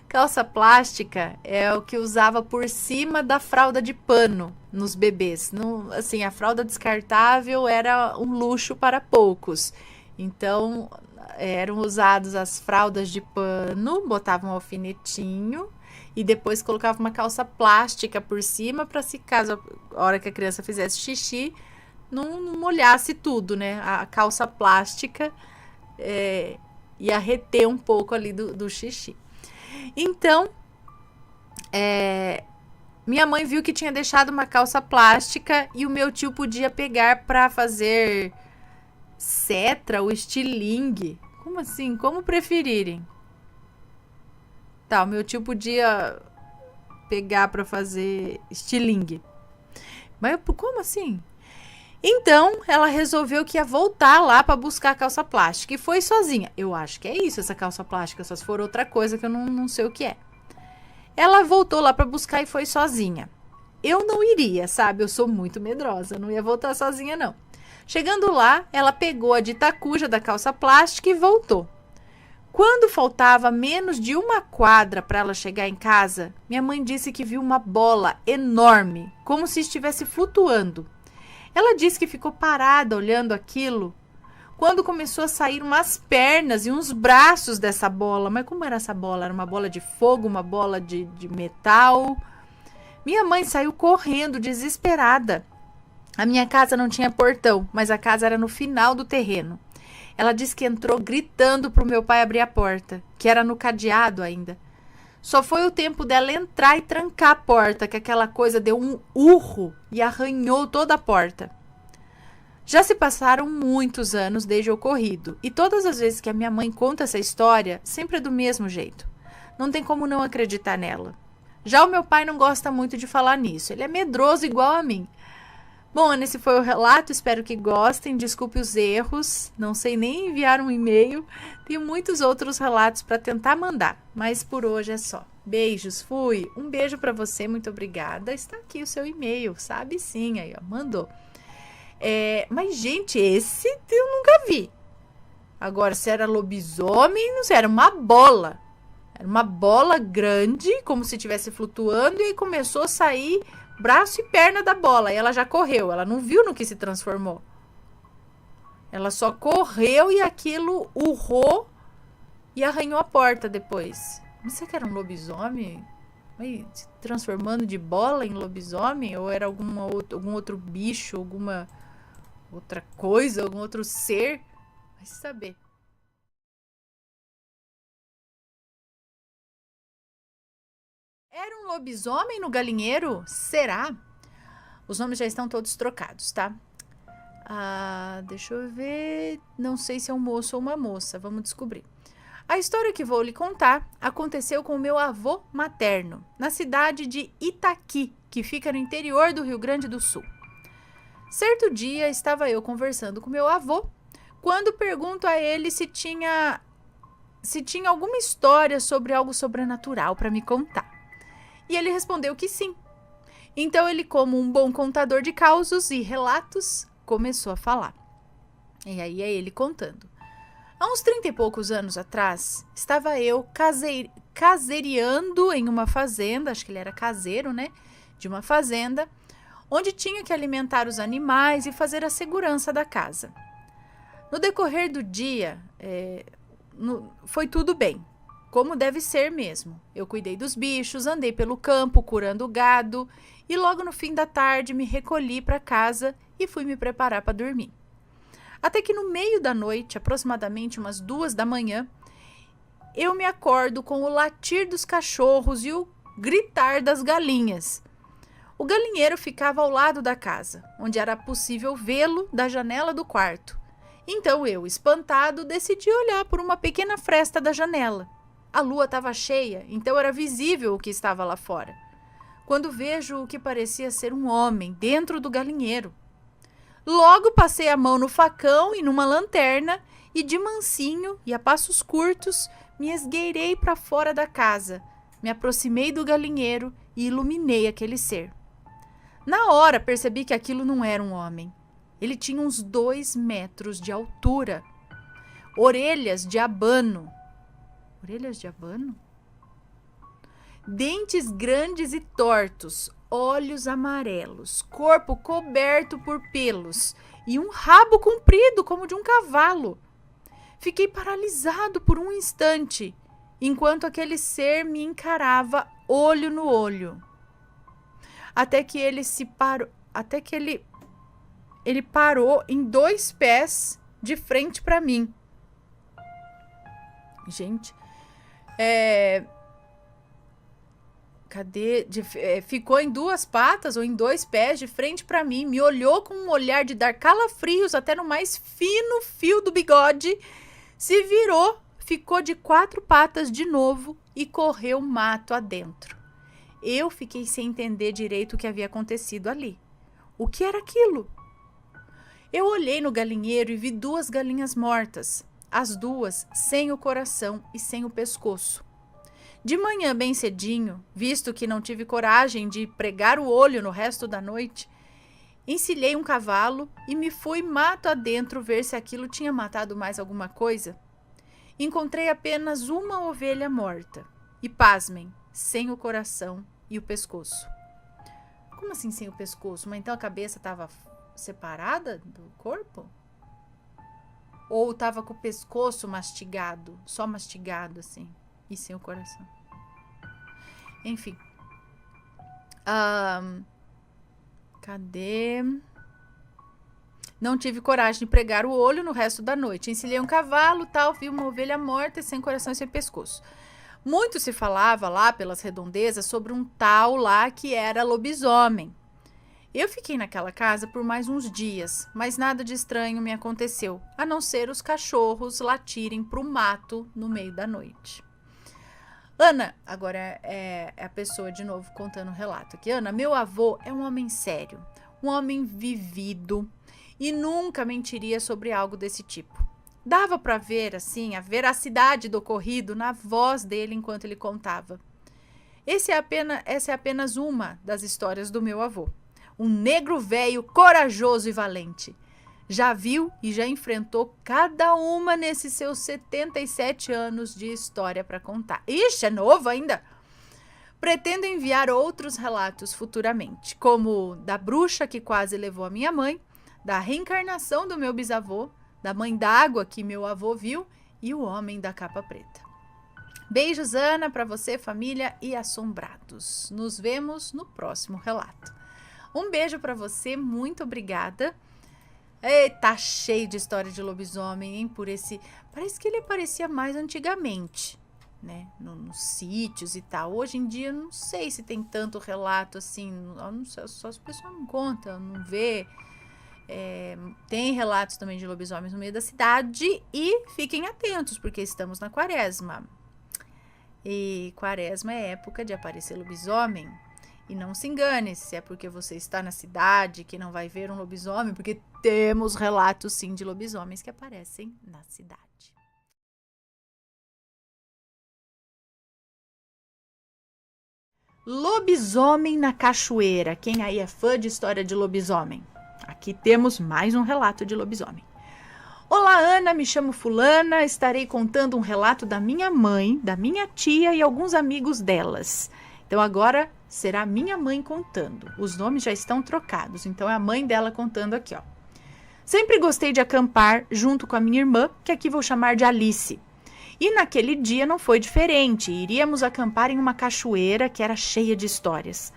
Calça plástica é o que usava por cima da fralda de pano nos bebês. Assim, a fralda descartável era um luxo para poucos. Então, eram usadas as fraldas de pano, botavam um alfinetinho e depois colocava uma calça plástica por cima para se caso a hora que a criança fizesse xixi não molhasse tudo, né? A calça plástica ia reter um pouco ali do xixi. Então, minha mãe viu que tinha deixado uma calça plástica e o meu tio podia pegar para fazer cetra ou estilingue. Como assim? Como preferirem. Tá, o meu tio podia pegar para fazer estilingue. Mas como assim? Então, ela resolveu que ia voltar lá para buscar a calça plástica e foi sozinha. Eu acho que é isso, essa calça plástica, só se for outra coisa que eu não sei o que é. Ela voltou lá para buscar e foi sozinha. Eu não iria, sabe? Eu sou muito medrosa, não ia voltar sozinha, não. Chegando lá, ela pegou a dita cuja da calça plástica e voltou. Quando faltava menos de 1 quadra para ela chegar em casa, minha mãe disse que viu uma bola enorme, como se estivesse flutuando. Ela disse que ficou parada olhando aquilo, quando começou a sair umas pernas e uns braços dessa bola. Mas como era essa bola? Era uma bola de fogo, uma bola de metal? Minha mãe saiu correndo, desesperada. A minha casa não tinha portão, mas a casa era no final do terreno. Ela disse que entrou gritando para o meu pai abrir a porta, que era no cadeado ainda. Só foi o tempo dela entrar e trancar a porta, que aquela coisa deu um urro e arranhou toda a porta. Já se passaram muitos anos desde o ocorrido, e todas as vezes que a minha mãe conta essa história, sempre é do mesmo jeito. Não tem como não acreditar nela. Já o meu pai não gosta muito de falar nisso, ele é medroso igual a mim. Bom, esse foi o relato, espero que gostem, desculpe os erros, não sei nem enviar um e-mail, tenho muitos outros relatos para tentar mandar, mas por hoje é só. Beijos, fui, um beijo para você, muito obrigada, está aqui o seu e-mail, sabe sim, aí ó, mandou. Mas gente, esse eu nunca vi. Agora, se era lobisomem, não sei, era uma bola grande, como se estivesse flutuando e aí começou a sair braço e perna da bola, e ela já correu, ela não viu no que se transformou. Ela só correu e aquilo urrou e arranhou a porta depois. Não sei que era um lobisomem, se transformando de bola em lobisomem, ou era algum outro bicho, alguma outra coisa, algum outro ser, vai saber. Era um lobisomem no galinheiro? Será? Os nomes já estão todos trocados, tá? Deixa eu ver. Não sei se é um moço ou uma moça. Vamos descobrir. A história que vou lhe contar aconteceu com o meu avô materno, na cidade de Itaqui, que fica no interior do Rio Grande do Sul. Certo dia estava eu conversando com meu avô, quando pergunto a ele se tinha alguma história sobre algo sobrenatural para me contar. E ele respondeu que sim. Então ele, como um bom contador de causos e relatos, começou a falar. E aí é ele contando. Há uns 30 e poucos anos atrás, estava eu caseiriando em uma fazenda, acho que ele era caseiro, né? De uma fazenda, onde tinha que alimentar os animais e fazer a segurança da casa. No decorrer do dia, foi tudo bem, como deve ser mesmo. Eu cuidei dos bichos, andei pelo campo curando o gado e logo no fim da tarde me recolhi para casa e fui me preparar para dormir. Até que no meio da noite, aproximadamente umas 2 da manhã, eu me acordo com o latir dos cachorros e o gritar das galinhas. O galinheiro ficava ao lado da casa, onde era possível vê-lo da janela do quarto. Então eu, espantado, decidi olhar por uma pequena fresta da janela. A lua estava cheia, então era visível o que estava lá fora. Quando vejo o que parecia ser um homem dentro do galinheiro. Logo passei a mão no facão e numa lanterna e de mansinho e a passos curtos me esgueirei para fora da casa, me aproximei do galinheiro e iluminei aquele ser. Na hora percebi que aquilo não era um homem. Ele tinha uns 2 metros de altura, orelhas de abano. Orelhas de abano? Dentes grandes e tortos, olhos amarelos, corpo coberto por pelos e um rabo comprido como de um cavalo. Fiquei paralisado por um instante, enquanto aquele ser me encarava olho no olho. Até que ele parou em 2 pés de frente para mim. Gente, ficou em 2 patas ou em 2 pés de frente para mim, me olhou com um olhar de dar calafrios até no mais fino fio do bigode, se virou, ficou de 4 patas de novo e correu mato adentro. Eu fiquei sem entender direito o que havia acontecido ali. O que era aquilo? Eu olhei no galinheiro e vi 2 galinhas mortas, as 2 sem o coração e sem o pescoço. De manhã bem cedinho, visto que não tive coragem de pregar o olho no resto da noite, encilhei um cavalo e me fui mato adentro ver se aquilo tinha matado mais alguma coisa. Encontrei apenas uma ovelha morta e, pasmem, sem o coração e o pescoço. Como assim sem o pescoço? Mas então a cabeça estava separada do corpo? Ou estava com o pescoço mastigado, só mastigado assim? E sem o coração. Enfim. Cadê? Não tive coragem de pregar o olho no resto da noite. Encilhei um cavalo, tal, vi uma ovelha morta, sem coração e sem pescoço. Muito se falava lá pelas redondezas sobre um tal lá que era lobisomem. Eu fiquei naquela casa por mais uns dias, mas nada de estranho me aconteceu, a não ser os cachorros latirem pro mato no meio da noite. Ana, agora é a pessoa de novo contando o relato aqui. Ana, meu avô é um homem sério, um homem vivido e nunca mentiria sobre algo desse tipo. Dava para ver, assim, a veracidade do ocorrido na voz dele enquanto ele contava. Essa é apenas uma das histórias do meu avô. Um negro velho corajoso e valente. Já viu e já enfrentou cada uma nesses seus 77 anos de história para contar. Ixi, é novo ainda! Pretendo enviar outros relatos futuramente, como da bruxa que quase levou a minha mãe, da reencarnação do meu bisavô, da mãe d'água que meu avô viu e o homem da capa preta. Beijos, Ana, para você, família e assombrados. Nos vemos no próximo relato. Um beijo para você, muito obrigada. Tá cheio de história de lobisomem, hein? Parece que ele aparecia mais antigamente, né? Nos sítios e tal. Hoje em dia, não sei se tem tanto relato assim. Não sei, só as pessoas não contam, não vê. Tem relatos também de lobisomens no meio da cidade. E fiquem atentos, porque estamos na quaresma. E quaresma é época de aparecer lobisomem. E não se engane se é porque você está na cidade que não vai ver um lobisomem, porque temos relatos sim de lobisomens que aparecem na cidade. Lobisomem na cachoeira. Quem aí é fã de história de lobisomem? Aqui temos mais um relato de lobisomem. Olá, Ana, me chamo fulana, estarei contando um relato da minha mãe, da minha tia e alguns amigos delas. Então agora será minha mãe contando. Os nomes já estão trocados, então é a mãe dela contando aqui, ó. Sempre gostei de acampar junto com a minha irmã, que aqui vou chamar de Alice. E naquele dia não foi diferente. Iríamos acampar em uma cachoeira que era cheia de histórias.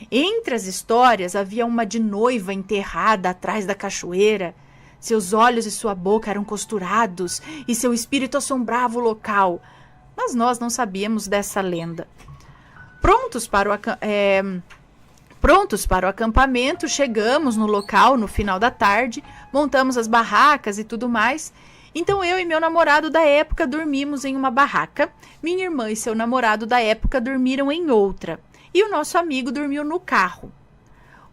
Entre as histórias havia uma de noiva enterrada atrás da cachoeira. Seus olhos e sua boca eram costurados e seu espírito assombrava o local. Mas nós não sabíamos dessa lenda. Prontos para o acampamento, chegamos no local no final da tarde, montamos as barracas e tudo mais. Então eu e meu namorado da época dormimos em uma barraca, minha irmã e seu namorado da época dormiram em outra, e o nosso amigo dormiu no carro.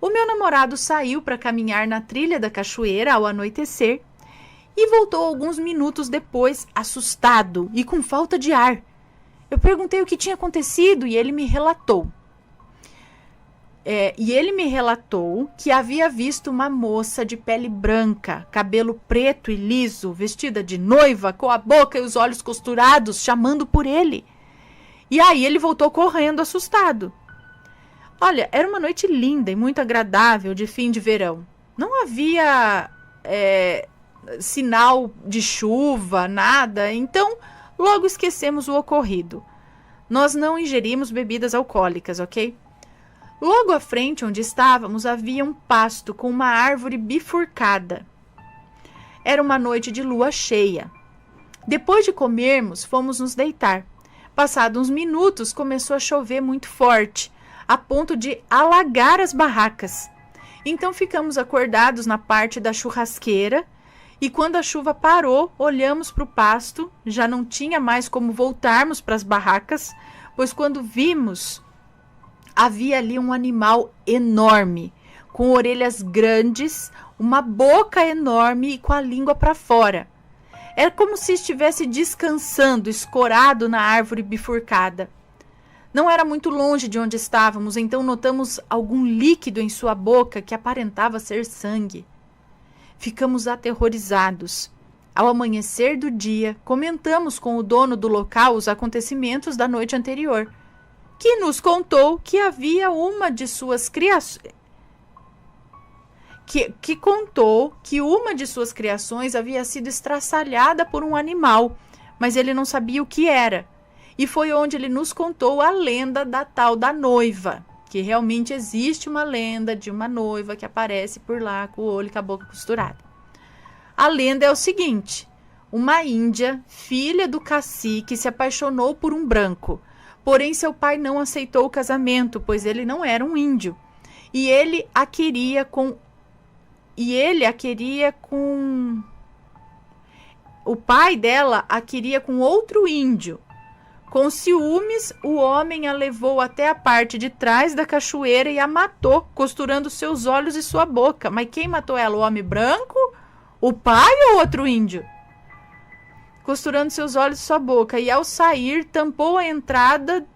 O meu namorado saiu para caminhar na trilha da cachoeira ao anoitecer e voltou alguns minutos depois, assustado e com falta de ar. Eu perguntei o que tinha acontecido e ele me relatou. Que havia visto uma moça de pele branca, cabelo preto e liso, vestida de noiva, com a boca e os olhos costurados, chamando por ele. E aí ele voltou correndo, assustado. Olha, era uma noite linda e muito agradável de fim de verão. Não havia sinal de chuva, nada, então logo esquecemos o ocorrido. Nós não ingerimos bebidas alcoólicas, ok? Logo à frente, onde estávamos, havia um pasto com uma árvore bifurcada. Era uma noite de lua cheia. Depois de comermos, fomos nos deitar. Passados uns minutos, começou a chover muito forte, a ponto de alagar as barracas. Então ficamos acordados na parte da churrasqueira e quando a chuva parou, olhamos para o pasto, já não tinha mais como voltarmos para as barracas, pois quando vimos, havia ali um animal enorme, com orelhas grandes, uma boca enorme e com a língua para fora. Era como se estivesse descansando, escorado na árvore bifurcada. Não era muito longe de onde estávamos, então notamos algum líquido em sua boca que aparentava ser sangue. Ficamos aterrorizados. Ao amanhecer do dia, comentamos com o dono do local os acontecimentos da noite anterior, que nos contou que havia uma de suas criações... Que contou que uma de suas criações havia sido estraçalhada por um animal, mas ele não sabia o que era. E foi onde ele nos contou a lenda da tal da noiva, que realmente existe uma lenda de uma noiva que aparece por lá com o olho e com a boca costurada. A lenda é o seguinte: uma índia, filha do cacique, se apaixonou por um branco, porém seu pai não aceitou o casamento, pois ele não era um índio, e ele a queria com... O pai dela a queria com outro índio. Com ciúmes, o homem a levou até a parte de trás da cachoeira e a matou, costurando seus olhos e sua boca. Mas quem matou ela? O homem branco? O pai ou outro índio? Costurando seus olhos e sua boca. E ao sair, tampou a entrada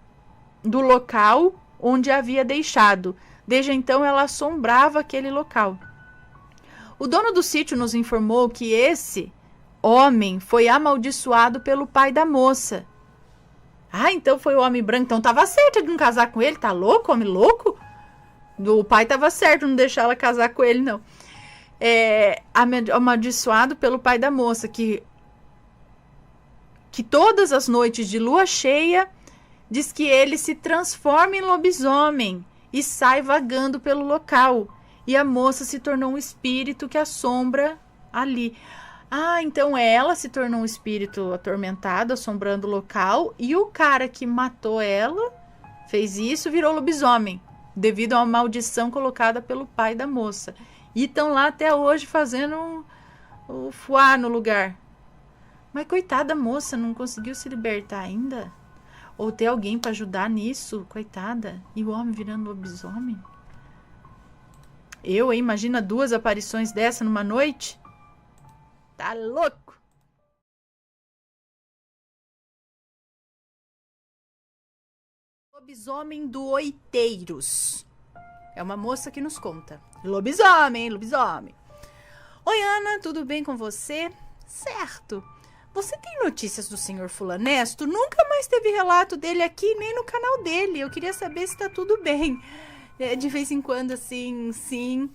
do local onde a havia deixado. Desde então, ela assombrava aquele local. O dono do sítio nos informou que esse homem foi amaldiçoado pelo pai da moça. Ah, então foi o homem branco. Então tava certo de não casar com ele. Tá louco, homem louco? O pai tava certo de não deixar ela casar com ele, não. Amaldiçoado pelo pai da moça, que todas as noites de lua cheia diz que ele se transforma em lobisomem e sai vagando pelo local. E a moça se tornou um espírito que assombra ali. Ah, então ela se tornou um espírito atormentado, assombrando o local. E o cara que matou ela, fez isso, virou lobisomem, devido a uma maldição colocada pelo pai da moça. E estão lá até hoje fazendo o fuá no lugar. Mas coitada moça, não conseguiu se libertar ainda? Ou ter alguém para ajudar nisso, coitada? E o homem virando lobisomem? Imagina 2 aparições dessa numa noite? Tá louco? Lobisomem do Oiteiros. É uma moça que nos conta. Lobisomem, lobisomem. Oi, Ana, tudo bem com você? Certo. Você tem notícias do senhor Fulanesto? Nunca mais teve relato dele aqui, nem no canal dele. Eu queria saber se tá tudo bem. De vez em quando, assim, sim.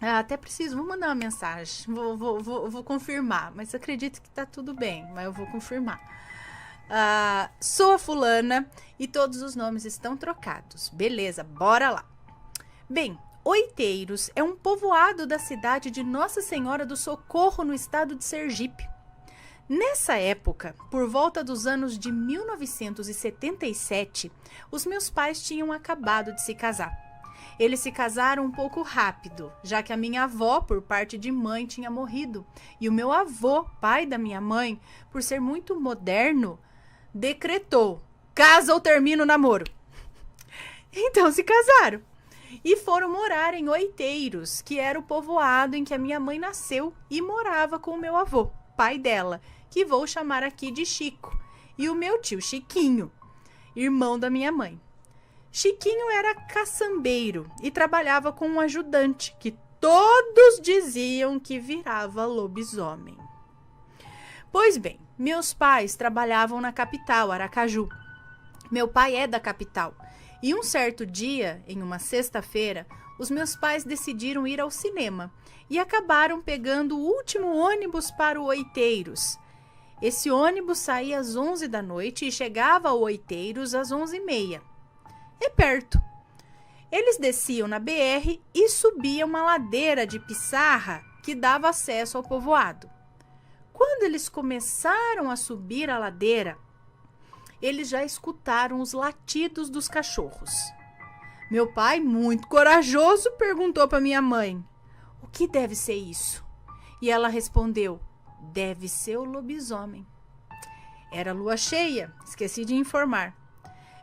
Até preciso, vou mandar uma mensagem. Vou confirmar, mas acredito que tá tudo bem, mas eu vou confirmar. Sou a fulana e todos os nomes estão trocados. Beleza, bora lá. Bem, Oiteiros é um povoado da cidade de Nossa Senhora do Socorro, no estado de Sergipe. Nessa época, por volta dos anos de 1977, os meus pais tinham acabado de se casar. Eles se casaram um pouco rápido, já que a minha avó, por parte de mãe, tinha morrido. E o meu avô, pai da minha mãe, por ser muito moderno, decretou: casa ou termina o namoro. Então se casaram e foram morar em Oiteiros, que era o povoado em que a minha mãe nasceu e morava com o meu avô, pai dela, que vou chamar aqui de Chico, e o meu tio Chiquinho, irmão da minha mãe. Chiquinho era caçambeiro e trabalhava com um ajudante que todos diziam que virava lobisomem. Pois bem, meus pais trabalhavam na capital, Aracaju. Meu pai é da capital. E um certo dia, em uma sexta-feira, os meus pais decidiram ir ao cinema e acabaram pegando o último ônibus para o Oiteiros. Esse ônibus saía às 11 da noite e chegava ao Oiteiros às 11h30. É perto. Eles desciam na BR e subiam uma ladeira de pissarra que dava acesso ao povoado. Quando eles começaram a subir a ladeira, eles já escutaram os latidos dos cachorros. Meu pai, muito corajoso, perguntou para minha mãe: o que deve ser isso? E ela respondeu: deve ser o lobisomem. Era lua cheia, esqueci de informar.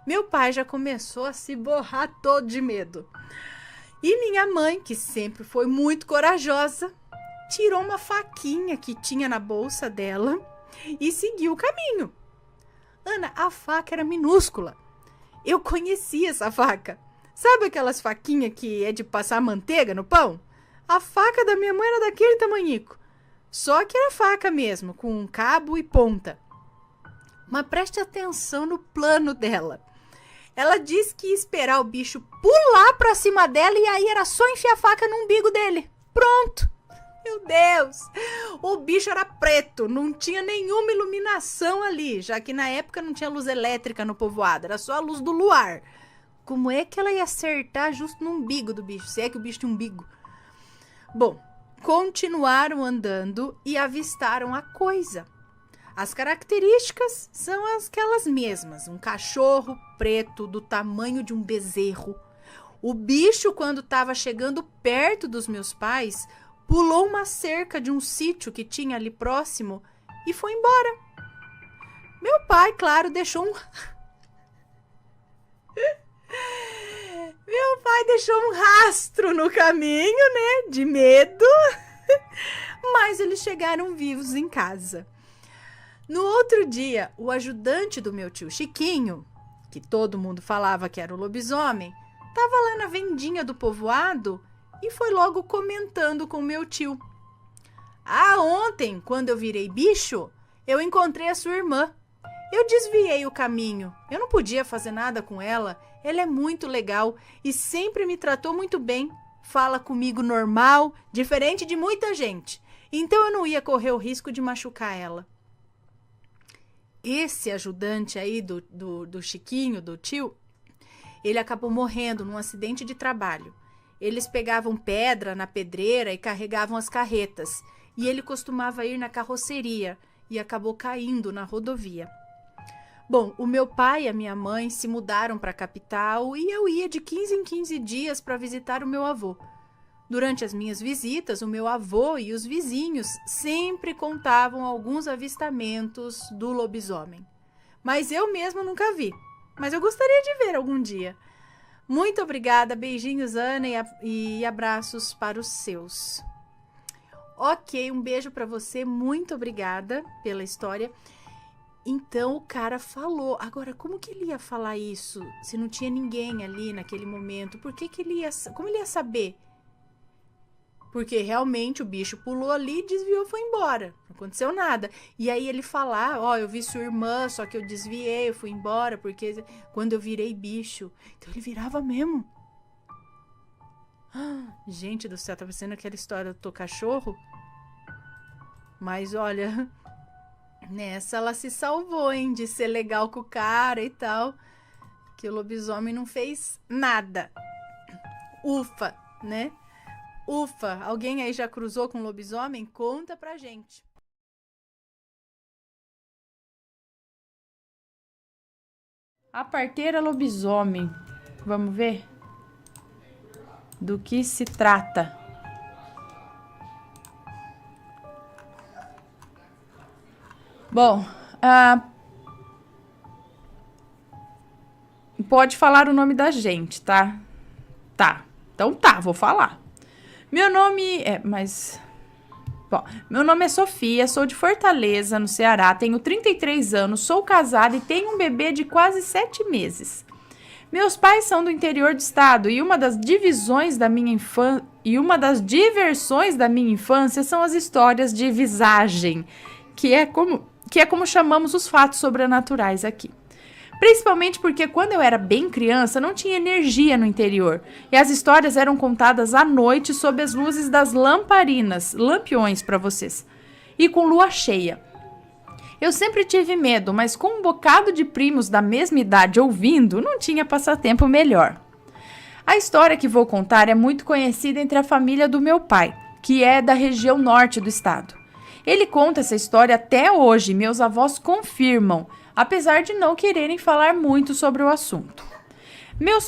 Meu pai já começou a se borrar todo de medo. E minha mãe, que sempre foi muito corajosa, tirou uma faquinha que tinha na bolsa dela e seguiu o caminho. Ana, a faca era minúscula. Eu conhecia essa faca. Sabe aquelas faquinhas que é de passar manteiga no pão? A faca da minha mãe era daquele tamanhico. Só que era faca mesmo, com um cabo e ponta. Mas preste atenção no plano dela. Ela disse que ia esperar o bicho pular pra cima dela e aí era só enfiar a faca no umbigo dele. Pronto! Meu Deus! O bicho era preto, não tinha nenhuma iluminação ali, já que na época não tinha luz elétrica no povoado, era só a luz do luar. Como é que ela ia acertar justo no umbigo do bicho, se é que o bicho tinha umbigo? Bom, continuaram andando e avistaram a coisa. As características são aquelas mesmas, um cachorro preto do tamanho de um bezerro. O bicho, quando estava chegando perto dos meus pais, pulou uma cerca de um sítio que tinha ali próximo e foi embora. Meu pai, claro, deixou Meu pai deixou um rastro no caminho, né? De medo. Mas eles chegaram vivos em casa. No outro dia, o ajudante do meu tio Chiquinho, que todo mundo falava que era o lobisomem, estava lá na vendinha do povoado e foi logo comentando com meu tio. Ah, ontem, quando eu virei bicho, eu encontrei a sua irmã. Eu desviei o caminho. Eu não podia fazer nada com ela. Ela é muito legal e sempre me tratou muito bem. Fala comigo normal, diferente de muita gente. Então eu não ia correr o risco de machucar ela. Esse ajudante aí do Chiquinho, do tio, ele acabou morrendo num acidente de trabalho. Eles pegavam pedra na pedreira e carregavam as carretas. E ele costumava ir na carroceria e acabou caindo na rodovia. Bom, o meu pai e a minha mãe se mudaram para a capital e eu ia de 15 em 15 dias para visitar o meu avô. Durante as minhas visitas, o meu avô e os vizinhos sempre contavam alguns avistamentos do lobisomem. Mas eu mesmo nunca vi. Mas eu gostaria de ver algum dia. Muito obrigada, beijinhos, Ana, e abraços para os seus. Ok, um beijo para você, muito obrigada pela história. Então o cara falou. Agora, como que ele ia falar isso se não tinha ninguém ali naquele momento? Como ele ia saber? Porque realmente o bicho pulou ali, desviou, foi embora. Não aconteceu nada. E aí ele falar, eu vi sua irmã, só que eu desviei, eu fui embora, porque quando eu virei bicho. Então ele virava mesmo. Gente do céu, tá parecendo aquela história do cachorro? Mas olha, nessa ela se salvou, hein, de ser legal com o cara e tal. Que o lobisomem não fez nada. Ufa, né? Ufa, alguém aí já cruzou com lobisomem? Conta pra gente. A parteira lobisomem. Vamos ver? Do que se trata? Bom, pode falar o nome da gente, tá? Tá, então tá, vou falar. Meu nome é Sofia, sou de Fortaleza, no Ceará, tenho 33 anos, sou casada e tenho um bebê de quase 7 meses. Meus pais são do interior do estado e uma das diversões da minha infância são as histórias de visagem, que é como chamamos os fatos sobrenaturais aqui. Principalmente porque quando eu era bem criança não tinha energia no interior e as histórias eram contadas à noite sob as luzes das lamparinas, lampiões para vocês, e com lua cheia. Eu sempre tive medo, mas com um bocado de primos da mesma idade ouvindo, não tinha passatempo melhor. A história que vou contar é muito conhecida entre a família do meu pai, que é da região norte do estado. Ele conta essa história até hoje, meus avós confirmam, apesar de não quererem falar muito sobre o assunto. Meu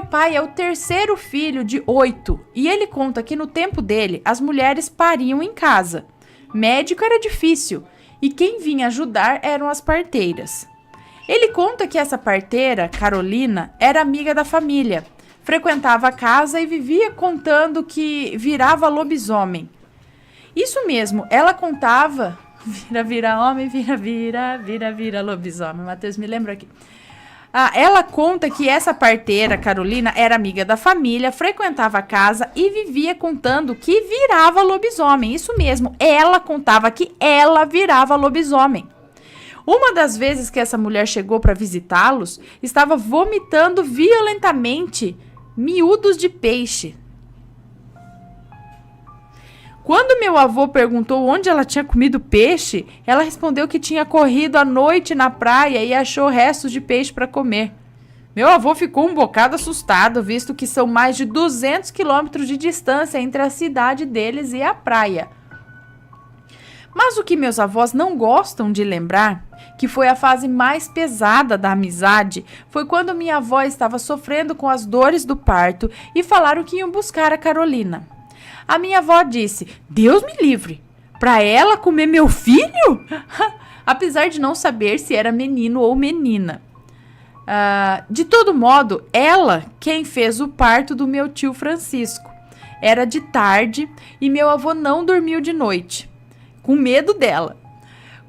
pai é o terceiro filho de 8 e ele conta que no tempo dele as mulheres pariam em casa. Médico era difícil e quem vinha ajudar eram as parteiras. Ele conta que essa parteira, Carolina, era amiga da família, frequentava a casa e vivia contando que virava lobisomem. Isso mesmo, ela contava... Vira, homem, vira, lobisomem. Matheus, me lembra aqui. Ela conta que essa parteira, Carolina, era amiga da família, frequentava a casa e vivia contando que virava lobisomem. Isso mesmo, ela contava que ela virava lobisomem. Uma das vezes que essa mulher chegou para visitá-los, estava vomitando violentamente miúdos de peixe. Quando meu avô perguntou onde ela tinha comido peixe, ela respondeu que tinha corrido à noite na praia e achou restos de peixe para comer. Meu avô ficou um bocado assustado, visto que são mais de 200 quilômetros de distância entre a cidade deles e a praia. Mas o que meus avós não gostam de lembrar, que foi a fase mais pesada da amizade, foi quando minha avó estava sofrendo com as dores do parto e falaram que iam buscar a Carolina. A minha avó disse, Deus me livre, para ela comer meu filho? Apesar de não saber se era menino ou menina. De todo modo, ela quem fez o parto do meu tio Francisco. Era de tarde e meu avô não dormiu de noite, com medo dela.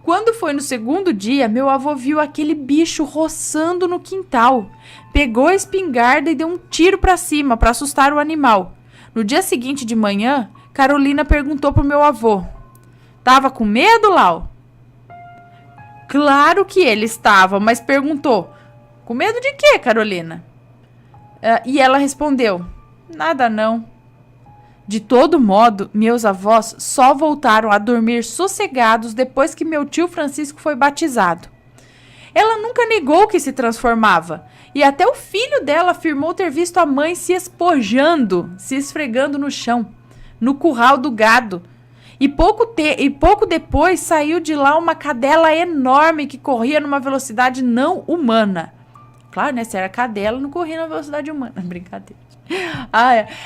Quando foi no segundo dia, meu avô viu aquele bicho roçando no quintal. Pegou a espingarda e deu um tiro para cima para assustar o animal. No dia seguinte de manhã, Carolina perguntou pro meu avô. Tava com medo, Lau? Claro que ele estava, mas perguntou. Com medo de quê, Carolina? E ela respondeu. Nada não. De todo modo, meus avós só voltaram a dormir sossegados depois que meu tio Francisco foi batizado. Ela nunca negou que se transformava. E até o filho dela afirmou ter visto a mãe se espojando, se esfregando no chão, no curral do gado. E pouco depois saiu de lá uma cadela enorme que corria numa velocidade não humana. Claro, né? Se era cadela, não corria na velocidade humana. Brincadeira.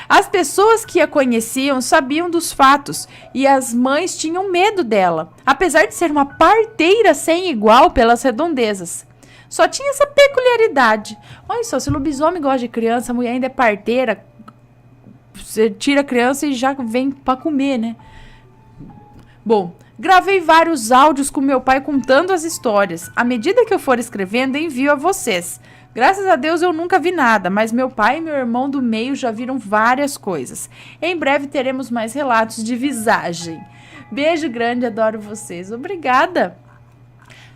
As pessoas que a conheciam sabiam dos fatos e as mães tinham medo dela, apesar de ser uma parteira sem igual pelas redondezas. Só tinha essa peculiaridade. Olha só, se o lobisomem gosta de criança, a mulher ainda é parteira, você tira a criança e já vem pra comer, né? Bom, gravei vários áudios com meu pai contando as histórias. À medida que eu for escrevendo, envio a vocês. Graças a Deus eu nunca vi nada, mas meu pai e meu irmão do meio já viram várias coisas. Em breve teremos mais relatos de visagem. Beijo grande, adoro vocês. Obrigada.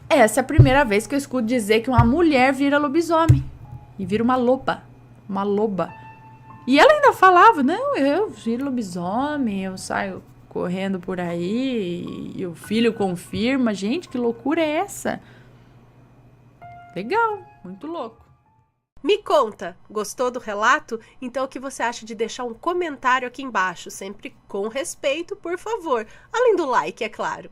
Essa é a primeira vez que eu escuto dizer que uma mulher vira lobisomem. E vira uma loba. Uma loba. E ela ainda falava, não, eu viro lobisomem, eu saio correndo por aí e o filho confirma. Gente, que loucura é essa? Legal, muito louco. Me conta, gostou do relato? Então o que você acha de deixar um comentário aqui embaixo, sempre com respeito, por favor. Além do like, é claro.